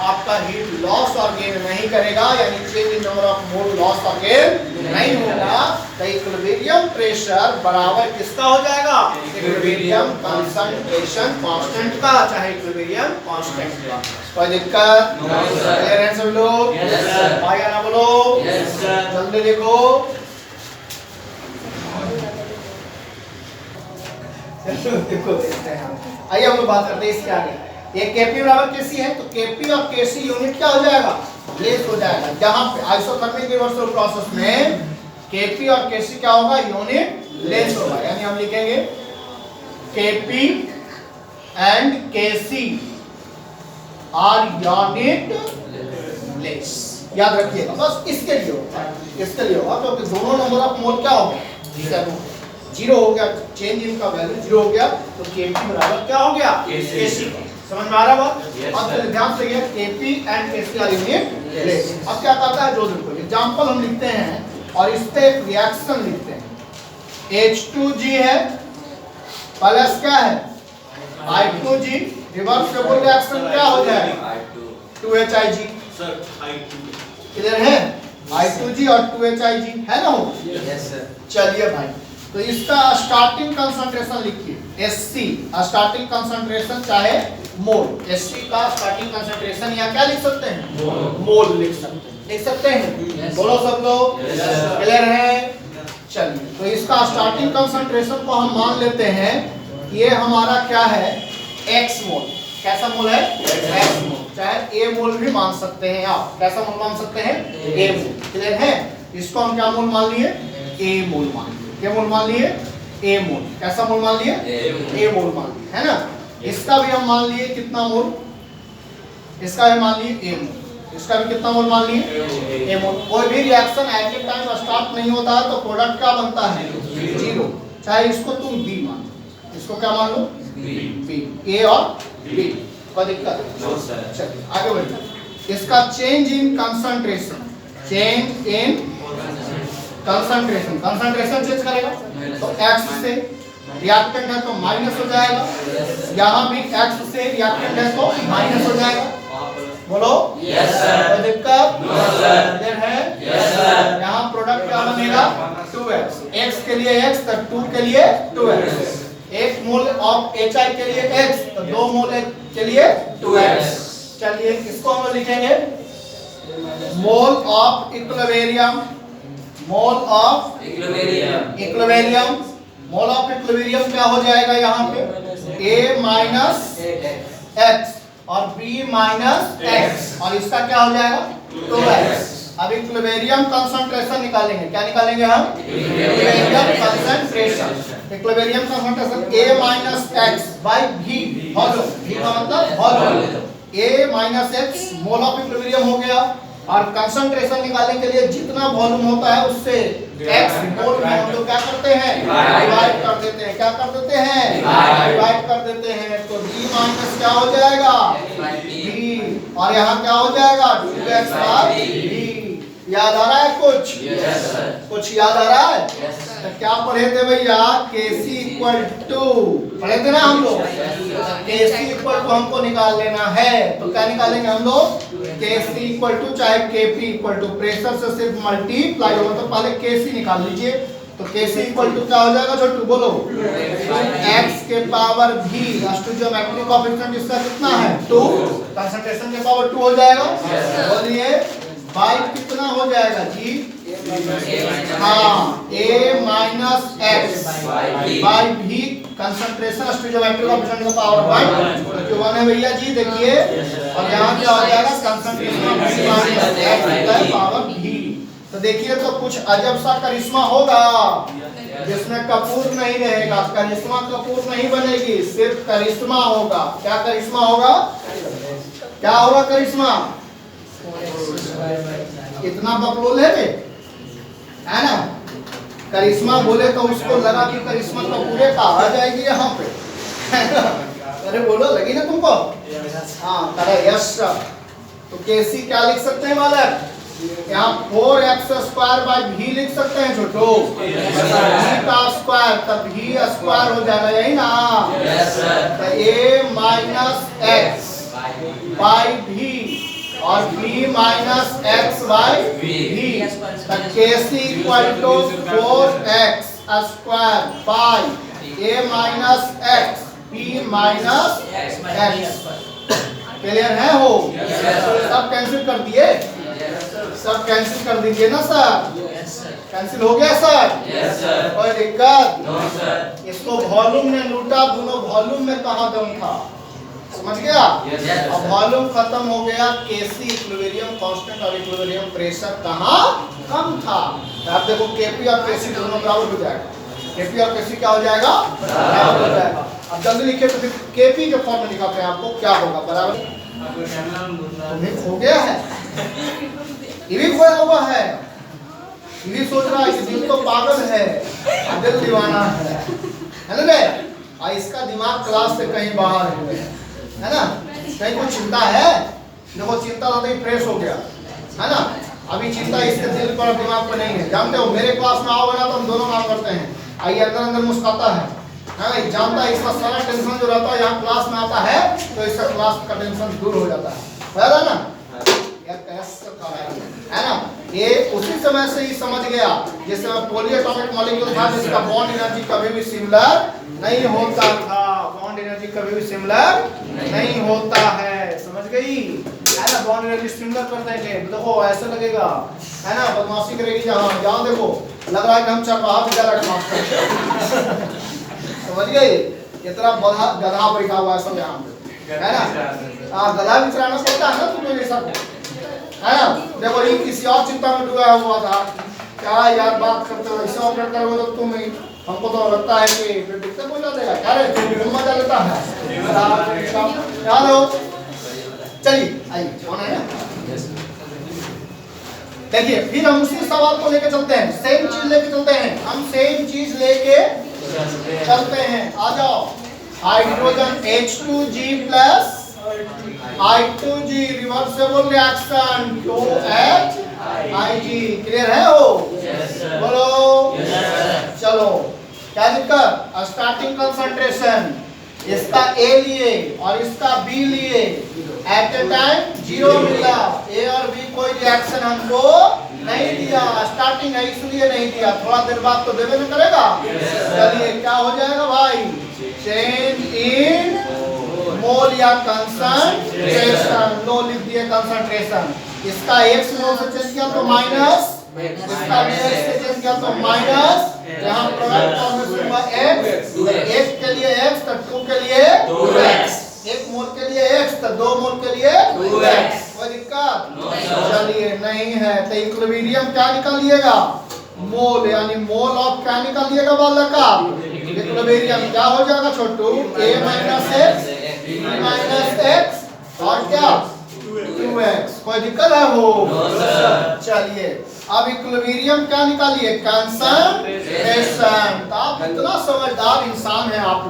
आपका हीट लॉस और गेन नहीं करेगा, यानी change in number of mole loss और गेन नहीं होगा। तो इक्विलिब्रियम प्रेशर बराबर किसका हो जाएगा इक्विलिब्रियम कंसंट्रेशन कांस्टेंट का, चाहे इक्विलिब्रियम कांस्टेंट का। कोई दिक्कत? क्लियर है सब लोग? आगे ना बोलो, जल्दी देखो। देखो देखते हैं, आइए हम लोग बात करते हैं इसके आगे। ये Kp बराबर Kc है, तो Kp और Kc यूनिट क्या हो जाएगा लेस हो जाएगा। जहां पे आइसोथर्मिक रिवर्सिबल प्रोसेस में Kp और Kc क्या होगा यूनिट लेस होगा, यानी हम लिखेंगे Kp and Kc are unitless. याद रखिएगा, बस इसके लिए होगा, इसके लिए होगा क्योंकि दोनों नंबर ऑफ मोल क्या हो गया 0 हो गया, चेंज इन का वैल्यू 0 हो गया, तो Kp बराबर क्या हो गया Kc। समझ में आ रहा बात? अब ध्यान से Kp and Kc are unitless. अब क्या करता है जो देखो एग्जांपल हम लिखते हैं और इस पे एक रिएक्शन लिखते हैं। H2G है प्लस क्या है I2G, रिवर्सिबल रिएक्शन क्या हो जाएगा 2HIG। क्लियर है? I2G और 2HIG है ना? Yes sir. चलिए भाई, तो इसका स्टार्टिंग कंसंट्रेशन लिखिए Sc, स्टार्टिंग कंसंट्रेशन चाहे मोल, Sc का स्टार्टिंग कंसंट्रेशन या क्या लिख सकते हैं मोल लिख सकते हैं। बोलो सब लोग क्लियर है? चलिए, तो इसका स्टार्टिंग कंसंट्रेशन को हम मान लेते हैं, ये हमारा क्या है x मोल। कैसा मोल है x मोल, चाहे a मोल भी मान सकते हैं आप। कैसा मोल मान सकते हैं a मोल। क्लियर है? इसको हम क्या मोल मान लिए a मोल मान लिए। क्या मोल मान लिए a मोल। कैसा मोल मान लिए a मोल मान लिए, है ना? इसका भी हम मान लिए कितना मोल, इसका भी मान लिए a मोल, इसका भी कितना मोल मान लिए a मोल। कोई भी reaction at A time start नहीं होता है तो प्रोडक्ट क्या बनता है 0। चाहे इसको तुम b मान लो, इसको क्या मान लो b, a और b। कोई दिक्कत? चलिए आगे बढ़िए। इसका change in concentration, change in concentration, concentration change करेगा तो x से रिएक्टेंट है तो माइनस हो जाएगा, यहाँ भी x से रिएक्टेंट है तो माइनस हो जाएगा। बोलो यस सर। कोई दिक्कत? No sir. क्लियर है? Yes sir. यहाँ प्रोडक्ट क्या बनेगा 2x, x के लिए x तो 2 के लिए 2x, 1 मोल ऑफ HI के लिए x तो 2 मोल के लिए 2x। चलिए इसको हम लिखेंगे मोल of equilibrium, mole of equilibrium. Mole of equilibrium क्या हो जाएगा यहाँ पे a माइनस x और b माइनस x, और इसका क्या हो जाएगा 2x। अब इक्विलिब्रियम कंसंट्रेशन निकालेंगे। क्या निकालेंगे हम equilibrium concentration. Equilibrium concentration a minus x by v volume, v का मतलब volume, a minus x mole of equilibrium हो गया। और कंसंट्रेशन निकालने के लिए जितना वॉल्यूम होता है उससे x मोल में हम लोग क्या करते हैं डिवाइड कर देते हैं। क्या कर देते हैं डिवाइड कर देते हैं। तो d माइनस क्या हो जाएगा v, और यहाँ क्या हो जाएगा 2x by v। याद आ रहा है कुछ? Yes, sir. कुछ याद आ रहा है? Yes, sir. तो क्या पढ़े थे भैया? KC इक्वल टू पढ़े थे ना हम लोग? KC इक्वल टू हमको निकाल लेना है, तो क्या निकालेंगे हम लोग? KC इक्वल टू चाहे KP इक्वल टू प्रेशर से सिर्फ मल्टीप्लाई होगा, तो पहले KC निकाल लीजिए। तो KC इक्वल टू क्या हो जाएगा छोटू बोलो? x के पावर v ज्योमेट्रिक कोएफिशिएंट इसका कितना है 2, कंसंट्रेशन के पावर 2 हो जाएगा। बोलिए बाई कितना हो जाएगा जी? हाँ a minus x by v concentration stoichiometric coefficient का पावर 1 जो 1 है भैया जी। देखिए और यहाँ क्या हो जाएगा? Concentration of v minus x का पावर v। तो देखिए तो कुछ अजब सा करिश्मा होगा जिसमें कपूर नहीं रहेगा, करिश्मा कपूर नहीं बनेगी, सिर्फ करिश्मा होगा। क्या करिश्मा होगा? क्या होगा करिश्मा? इतना बकलोल है रे, है ना? करिश्मा बोले तो उसको लगा कि करिश्मा कपूरे का आ जाएगी यहाँ पे, अरे बोलो लगी ना तुमको? हाँ करे यस। तो केसी क्या लिख सकते हैं बालक? यहाँ 4x स्क्वायर बाई v लिख सकते हैं छोटो, v का स्क्वायर तब v स्क्वायर हो जाएगा, यही ना? तो a minus x by v और v minus x by v, तो KC equal to 4x square by a minus x b minus x। Clear है हो? सब कैंसिल कर दिए? सब कैंसिल कर दीजिए ना सर? कैंसिल हो गया सर? कोई दिक्कत? इसको वॉल्यूम ने लूटा, दोनों वॉल्यूम में कहाँ दम था, समझ गया? अब वॉल्यूम खत्म हो गया, केसी इक्विलिब्रियम कांस्टेंट और इक्विलिब्रियम प्रेशर कहाँ कम था। तो आप देखो केपी और केसी दोनों बराबर हो जाएगा। केपी और केसी क्या हो जाएगा? बराबर हो जाएगा। अब जल्दी लिखिए तो फिर केपी के फॉर्म में दिखाते हैं आपको क्या होगा। बराबर तुम्हें हो गया है, ये भी खोया हुआ है, ये भी सोच रहा है कि दिल तो पागल है, दिल दीवाना है ना? और इसका दिमाग क्लास से कहीं बाहर है ना? कहीं कुछ चिंता है? देखो चिंता तो नहीं, फ्रेश हो गया है ना? अभी चिंता इसके दिल पर दिमाग पर नहीं है। जानते हो मेरे क्लास में आओगे ना तो हम दोनों काम करते हैं, आइए अंदर अंदर मुस्कुराता है जानता है इसका सारा टेंशन जो रहता है यहाँ क्लास में आता है तो इसका क्लास का टेंशन दूर हो जाता है ना? है ना? ये उसी समय से ही समझ गया जिस समय पॉलीएटॉमिक मॉलिक्यूल था जिसका बॉन्ड एनर्जी कभी भी सिमिलर नहीं होता था। बॉन्ड एनर्जी कभी भी सिमिलर नहीं होता है, समझ गई? है ना? बॉन्ड एनर्जी सिमिलर कर देंगे, देखो ऐसे लगेगा है ना? बदमाशी करेगी जहाँ देखो लग रहा है कि हम चरवाहा विद्यालय मास्टर समझ गए? इतना गधा बैठा हुआ है सब यहाँ पे, है ना? हाँ गधा भी चलाना पड़ता है ना तुम्हें ये सब, है ना? देखो ये किसी और चिंता में डूबा हुआ था, क्या यार बात करते हो, ऐसे ऑपरेट करोगे तो तुम ही हमको तो लगता है कि दिक्कत हो जाएगा। क्या रे तुम मजा लेता है याद हो? चलिए आइए कौन है ना? देखिए फिर हम उसी सवाल को लेके चलते हैं, सेम चीज लेके चलते हैं, हम सेम चीज लेके चलते हैं। आ जाओ, hydrogen H2G plus I2G reversible reaction 2HIG। Clear है हो? बोलो चलो क्या दिक्कत? स्टार्टिंग कंसंट्रेशन इसका A लिए और इसका B लिए एट ए टाइम 0 मिला, A और B कोई रिएक्शन हमको नहीं दिया, स्टार्टिंग है इसलिए नहीं दिया, थोड़ा देर बाद तो देवे न करेगा। चलिए क्या हो जाएगा भाई? चेंज इन मोल या कंसंट्रेशन, लो लिख दिए कंसंट्रेशन। इसका x मोल से चेंज किया तो माइनस, इसका भी x से चेंज किया तो माइनस, यहाँ प्रोडक्ट फॉर्म में हुआ x, तो 1 के लिए x तो 2 के लिए 2x, 1 मोल के लिए x तो 2 मोल के लिए 2x। कोई दिक्कत? चलिए नहीं है तो इक्विलिब्रियम क्या निकालिएगा? मोल, यानी मोल ऑफ क्या निकालिएगा बालक का? इक्विलिब्रियम क्या हो जाएगा छोटू? a minus x b minus x और क्या 2x। कोई दिक्कत है वो? चलिए अब इक्विलिब्रियम क्या निकालिए? कंसंट्रेशन। आप इतना समझदार इंसान हैं आप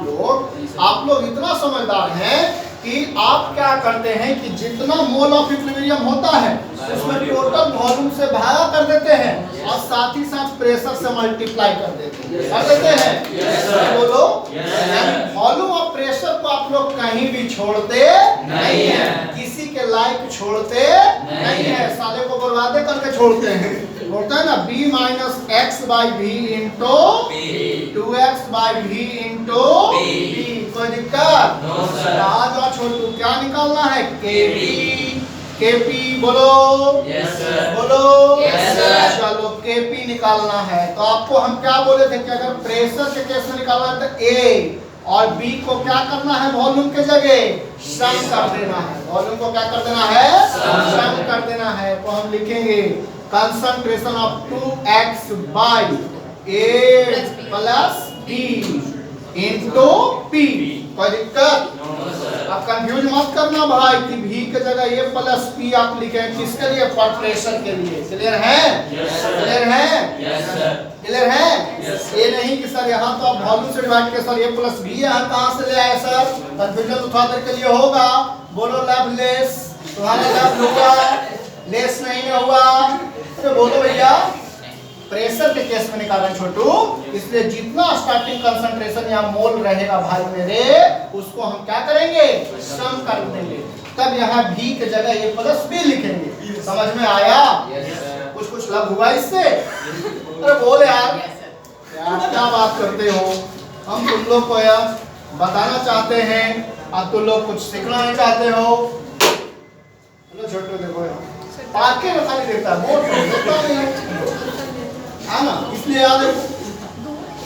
लोग इतना समझदार हैं कि आप क्या करते हैं कि जितना मोल ऑफ इक्विलिब्रियम होता है उसमें टोटल वॉल्यूम से भागा कर देते हैं और साथ ही साथ प्रेशर से मल्टीप्लाई कर देते हैं बोलो वॉल्यूम और प्रेशर को आप लोग कहीं भी छोड़ते नहीं है, किसी के लायक छोड़ते नहीं है, साले को बर्बादे करके छोड़ते हैं ना। b minus x by v into 2x by v into b, कोई दिक्कत? आज और छोटू क्या निकालना है? केपी बोलो बोलो चलो केपी निकालना है। तो आपको हम क्या बोले थे कि अगर प्रेशर के केस में निकालना है तो ए और बी को क्या करना है? वॉल्यूम के जगह सम कर देना है। वॉल्यूम को क्या कर देना है? सम कर देना है। तो हम लिखेंगे concentration of 2x by a plus b into p. कोई दिक्कत? अब कंफ्यूज मत करना भाई कि v के जगह a प्लस p आप लिखें किसके लिए? फॉर प्रेशर के लिए। क्लियर है? क्लियर है? क्लियर है? ये नहीं कि सर यहाँ तो आप वॉल्यूम से डिवाइड के सर a प्लस b यहाँ कहाँ से ले आए सर? कंफ्यूजन थोड़ा देर के लिए होगा। बोलो लवलेस, तुम्हारा लव हुआ, लेस नहीं हुआ। अरे बोलो भैया, प्रेशर के केस में निकाल रहे हैं छोटू, इसलिए जितना स्टार्टिंग कंसंट्रेशन या मोल रहेगा भाई मेरे उसको हम क्या करेंगे? सम कर देंगे। तब यहाँ v के जगह a प्लस b लिखेंगे। समझ में आया? कुछ कुछ लाभ हुआ इससे? अरे बोल यार क्या बात करते हो? हम तुम लोग को यार बताना चाहते हैं और तुम लोग कुछ सीखना नहीं चाहते हो। चलो छोटू देखो यार पार्के में खाली देता है, वोट देता नहीं है ना, इसलिए याद रखो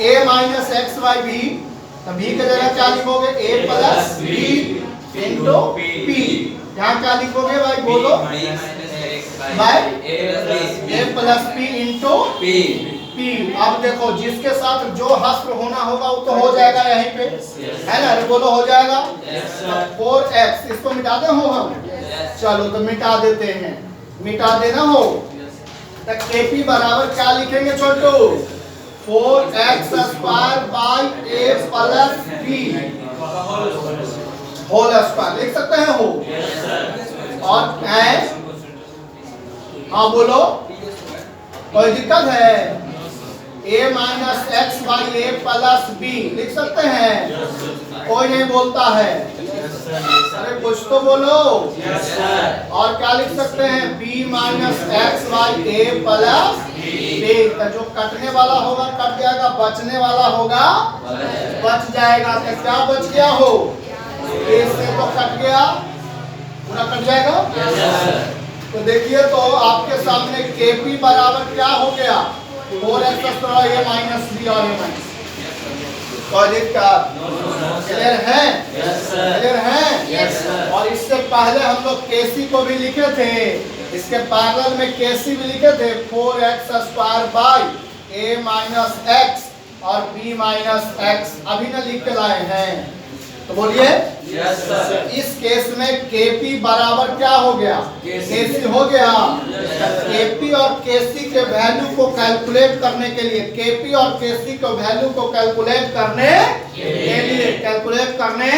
a minus x by b, तो b के जगह क्या लिखोगे? a plus b into p. यहाँ क्या लिखोगे भाई बोलो? By a plus p into p. अब देखो जिसके साथ जो हस्र होना होगा वो तो हो जाएगा यहीं पे, है ना? अरे बोलो हो जाएगा। 4x इसको मिटा दे हो हम, चलो तो मिटा देते हैं, मिटा देना हो तो केपी बराबर क्या लिखेंगे छोटू? 4x square by a plus b whole square लिख सकते हैं हो। और हाँ बोलो कोई दिक्कत है? a minus x by a plus b लिख सकते हैं? कोई नहीं बोलता है। अरे कुछ तो बोलो। और क्या लिख सकते हैं? b minus x by a plus b. तो जो कटने वाला होगा कट जाएगा, बचने वाला होगा बच जाएगा। तो क्या बच गया हो? a से तो कट गया, पूरा कट जाएगा। तो देखिए तो आपके सामने kp बराबर क्या हो गया? 4x square a minus b और a माइनस। क्लियर है? क्लियर है? और इससे पहले हम लोग केसी को भी लिखे थे, इसके पैरेलल में केसी भी लिखे थे 4x square by a minus x और b माइनस एक्स। अभी ना लिख के लाए हैं तो बोलिए इस केस में kp बराबर क्या हो गया? kc हो गया। kp और kc के वैल्यू को कैलकुलेट करने के लिए, kp और kc के वैल्यू को कैलकुलेट करने के लिए, कैलकुलेट करने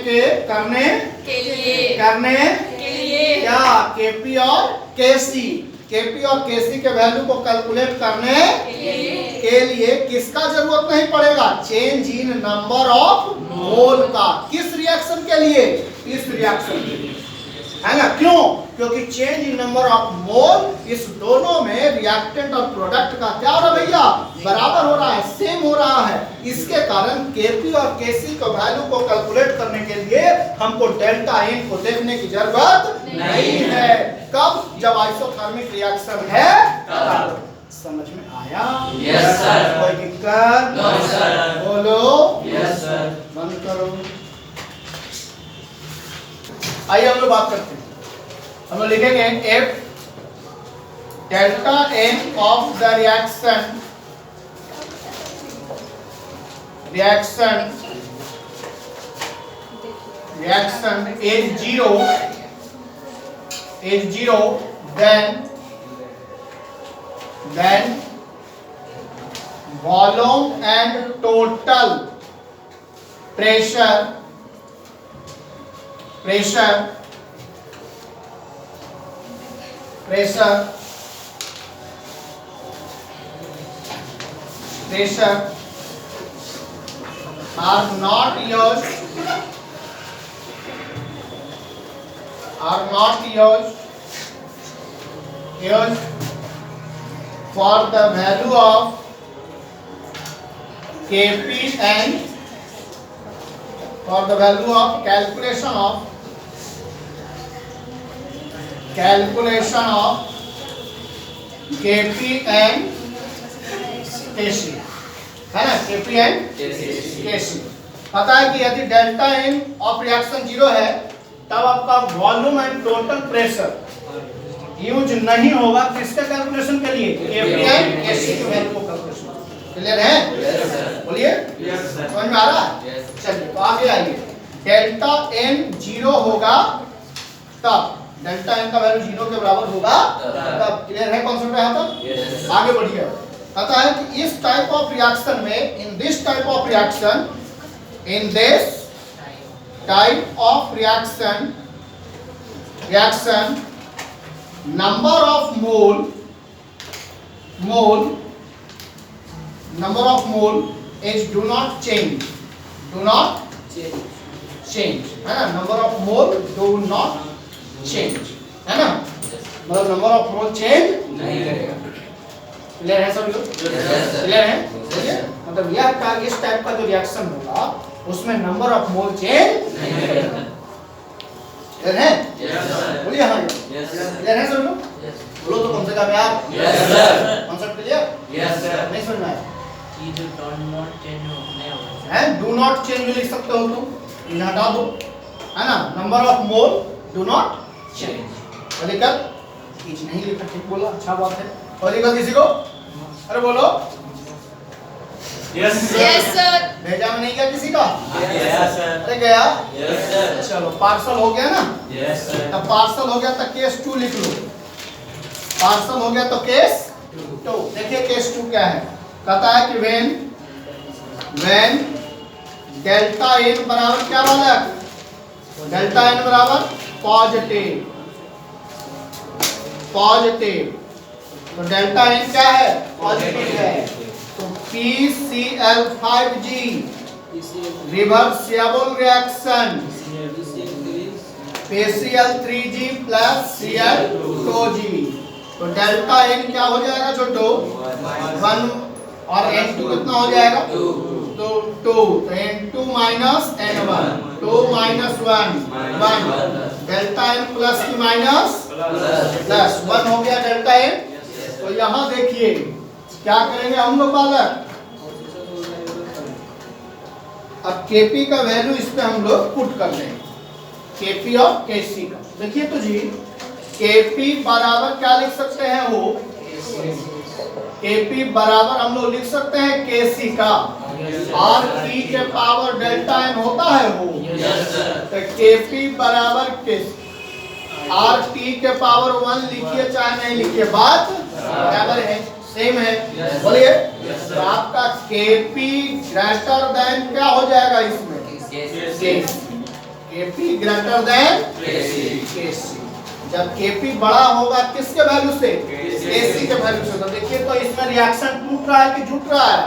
के लिए क्या? kp और kc के वैल्यू को कैलकुलेट करने के लिए किसका जरूरत नहीं पड़ेगा? Change in number of mole का। किस रिएक्शन के लिए? इस रिएक्शन के लिए, है ना? क्यों? क्योंकि चेंज इन नंबर ऑफ मोल इस दोनों में रिएक्टेंट और प्रोडक्ट का क्या हो रहा है भैया? बराबर हो रहा है, सेम हो रहा है। इसके कारण केपी और केसी के वैल्यू को कैलकुलेट करने के लिए हमको डेल्टा एन को देखने की जरूरत नहीं है। कब? जब आइसोथर्मिक रिएक्शन है तब। समझ में आया? Yes sir. कोई दिक्कत? No sir. बोलो यस सर। बंद करो। आइए हम लोग बात करते हैं। हम लोग लिखेंगे F delta N of the reaction is zero then volume and total pressure pressure pressure pressure are not used for the value of Kp and for the value of calculation of Kp and Kc, है ना? Kp and Kc। पता है कि यदि delta N of reaction 0 है तब आपका volume and total pressure use नहीं होगा किसके कैलकुलेशन के लिए? Kp and Kc की वैल्यू को कैलकुलेशन। क्लियर है? बोलिए। समझ में आ रहा है? चलिए तो आगे आइए। डेल्टा एन 0 होगा तब, डेल्टा एन का वैल्यू 0 के बराबर होगा तब। क्लियर है कॉन्सेप्ट यहाँ तक? आगे बढ़िए। कहता है कि इस टाइप ऑफ रिएक्शन में, in this type of reaction number of mole is do not change, है ना? number of mole do not change, है ना? मतलब number of mole change नहीं करेगा। क्लियर है सब लोग? क्लियर है? मतलब यह का इस टाइप का जो रिएक्शन होगा उसमें नंबर ऑफ मोल चेंज नहीं करेगा। क्लियर है? बोलिए हाँ। क्लियर है सब लोग? बोलो तो कम से कम यार। Concept clear? नहीं समझ में आया? डू नॉट चेंज है, डू नॉट चेंज लिख सकते हो तुम, इन्हें हटा दो, है ना? Number of mole do not change. लिखकर नहीं लिखा, ठीक बोला, अच्छा बात है। और लिखा किसी को? अरे बोलो। Yes sir. भेजा में नहीं गया किसी का? Yes sir. अरे गया? Yes sir. चलो पार्सल हो गया ना? Yes sir. अब पार्सल हो गया तो केस 2 लिख लो। पार्सल हो गया तो केस 2। देखिए केस 2 क्या है? कहता है कि व्हेन डेल्टा एन बराबर क्या वाला? डेल्टा एन बराबर पॉजिटिव। तो डेल्टा एन क्या है? पॉजिटिव है। तो PCl5G reversible reaction PCl3G plus Cl2G। तो डेल्टा एन क्या हो जाएगा छोटो? 1 और N2 कितना हो जाएगा? 2। तो N2 minus N1, 2 minus 1 1। Delta n plus की माइनस प्लस 1 हो गया डेल्टा एन। तो यहाँ देखिए क्या करेंगे हम लोग बालक? अब Kp का वैल्यू इस पे हम लोग पुट कर देंगे, Kp और Kc का। देखिए तो जी Kp बराबर क्या लिख सकते हैं? वो Kp बराबर हम लोग लिख सकते हैं Kc का, और T के पावर डेल्टा एन होता है वो। तो Kp बराबर Kc, और T के पावर 1 लिखिए चाहे नहीं लिखिए, बात बराबर है, सेम है। बोलिए। तो आपका Kp ग्रेटर देन क्या हो जाएगा इसमें? Kp greater than Kc। जब Kp बड़ा होगा किसके वैल्यू से? Kc के वैल्यू से। तो देखिए तो इसमें रिएक्शन टूट रहा है कि जुट रहा है?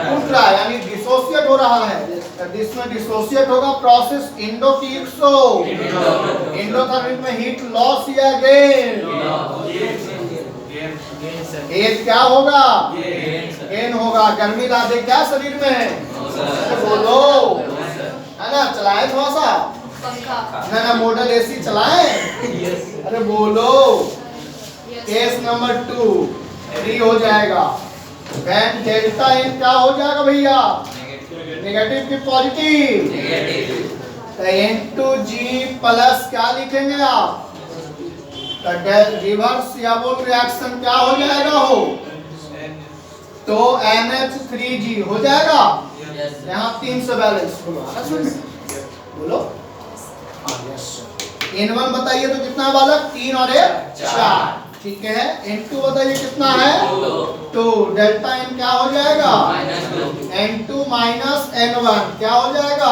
टूट रहा है, यानी डिसोसिएट हो रहा है। इसमें डिसोसिएट होगा, प्रोसेस एंडोथर्मिक में हीट लॉस या गेन? गेन क्या होगा? गेन होगा। गर्मी ला दे क्या शरीर में? बोलो, है ना? चलाए थोड़ा सा ना मॉडल एसी चलाए। अरे बोलो। केस नंबर 2 3 हो जाएगा। वैन डेल्टा एन क्या हो जाएगा भैया? नेगेटिव की पॉजिटिव। तो N2G प्लस क्या लिखेंगे आप? तो रिवर्सिबल रिएक्शन क्या हो जाएगा? हो तो NH3G हो जाएगा। यहाँ 3 से बैलेंस बोलो। N1 बताइए तो कितना है बालक? 3 और 1 4। ठीक है। N2 बताइए कितना है? 2। डेल्टा एन क्या हो जाएगा? N2 माइनस N1 क्या हो जाएगा?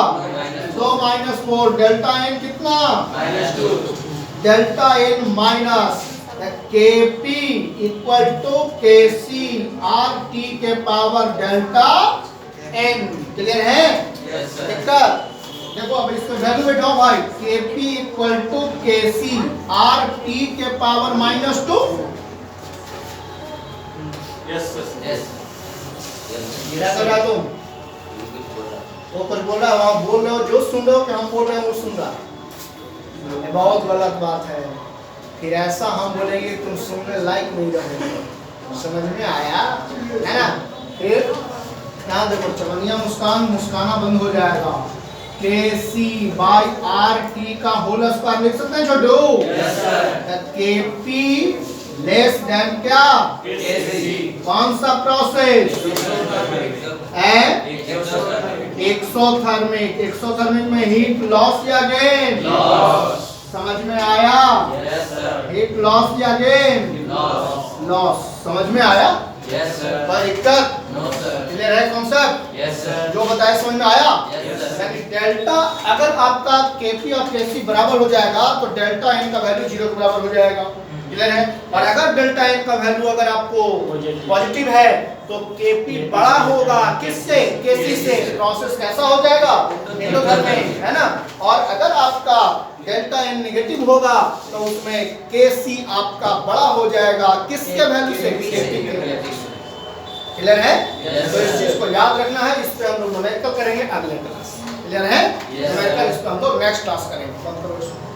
2 माइनस 4 डेल्टा एन कितना -2 delta n minus Kp equal to Kc R T के पावर डेल्टा एन। क्लियर है? यस सर देखो अब इसका वैल्यू बैठाओ भाई Kp equal to Kc R T के पावर -2। यस सर यस क्या कर रहा तुम? वो कुछ बोल रहा है, आप बोल रहे हो जो सुन रहे हो कि हम बोल रहे हैं वो सुन रहा है। ये बहुत गलत बात है। फिर ऐसा हम बोलेंगे तुम सुनने लायक नहीं रहोगे। समझ में आया है ना? फिर यहाँ देखो चवनिया मुस्काना बंद हो जाएगा। Kc बाई आर टी का होल स्क्वायर लिख सकते हैं छोटू? Yes sir Kp less than क्या? केसी कौन सा प्रोसेस? एक्सोथर्मिक में हीट लॉस या गेन? लॉस समझ में आया? यस सर हीट लॉस या गेन? Loss loss. समझ में आया? यस सर कोई दिक्कत? नो सर क्लियर है कॉन्सेप्ट? यस सर जो बताया समझ में आया? यस सर यानी डेल्टा अगर आपका Kp और Kc बराबर हो जाएगा तो डेल्टा n का वैल्यू 0 के बराबर हो जाएगा। क्लियर है? और अगर डेल्टा n का वैल्यू अगर आपको पॉजिटिव है तो Kp बड़ा होगा किससे? Kc से। प्रोसेस कैसा हो जाएगा? एंडोथर्मिक, है ना? और अगर आपका डेल्टा n नेगेटिव होगा तो उसमें Kc आपका बड़ा हो जाएगा किसके वैल्यू से? Kp के वैल्यू से। क्लियर है? तो इस चीज को याद रखना है। इस पे हम लोग न्यूमेरिकल करेंगे अगले क्लास। क्लियर है? न्यूमेरिकल इस पे हम लोग नेक्स्ट क्लास करेंगे।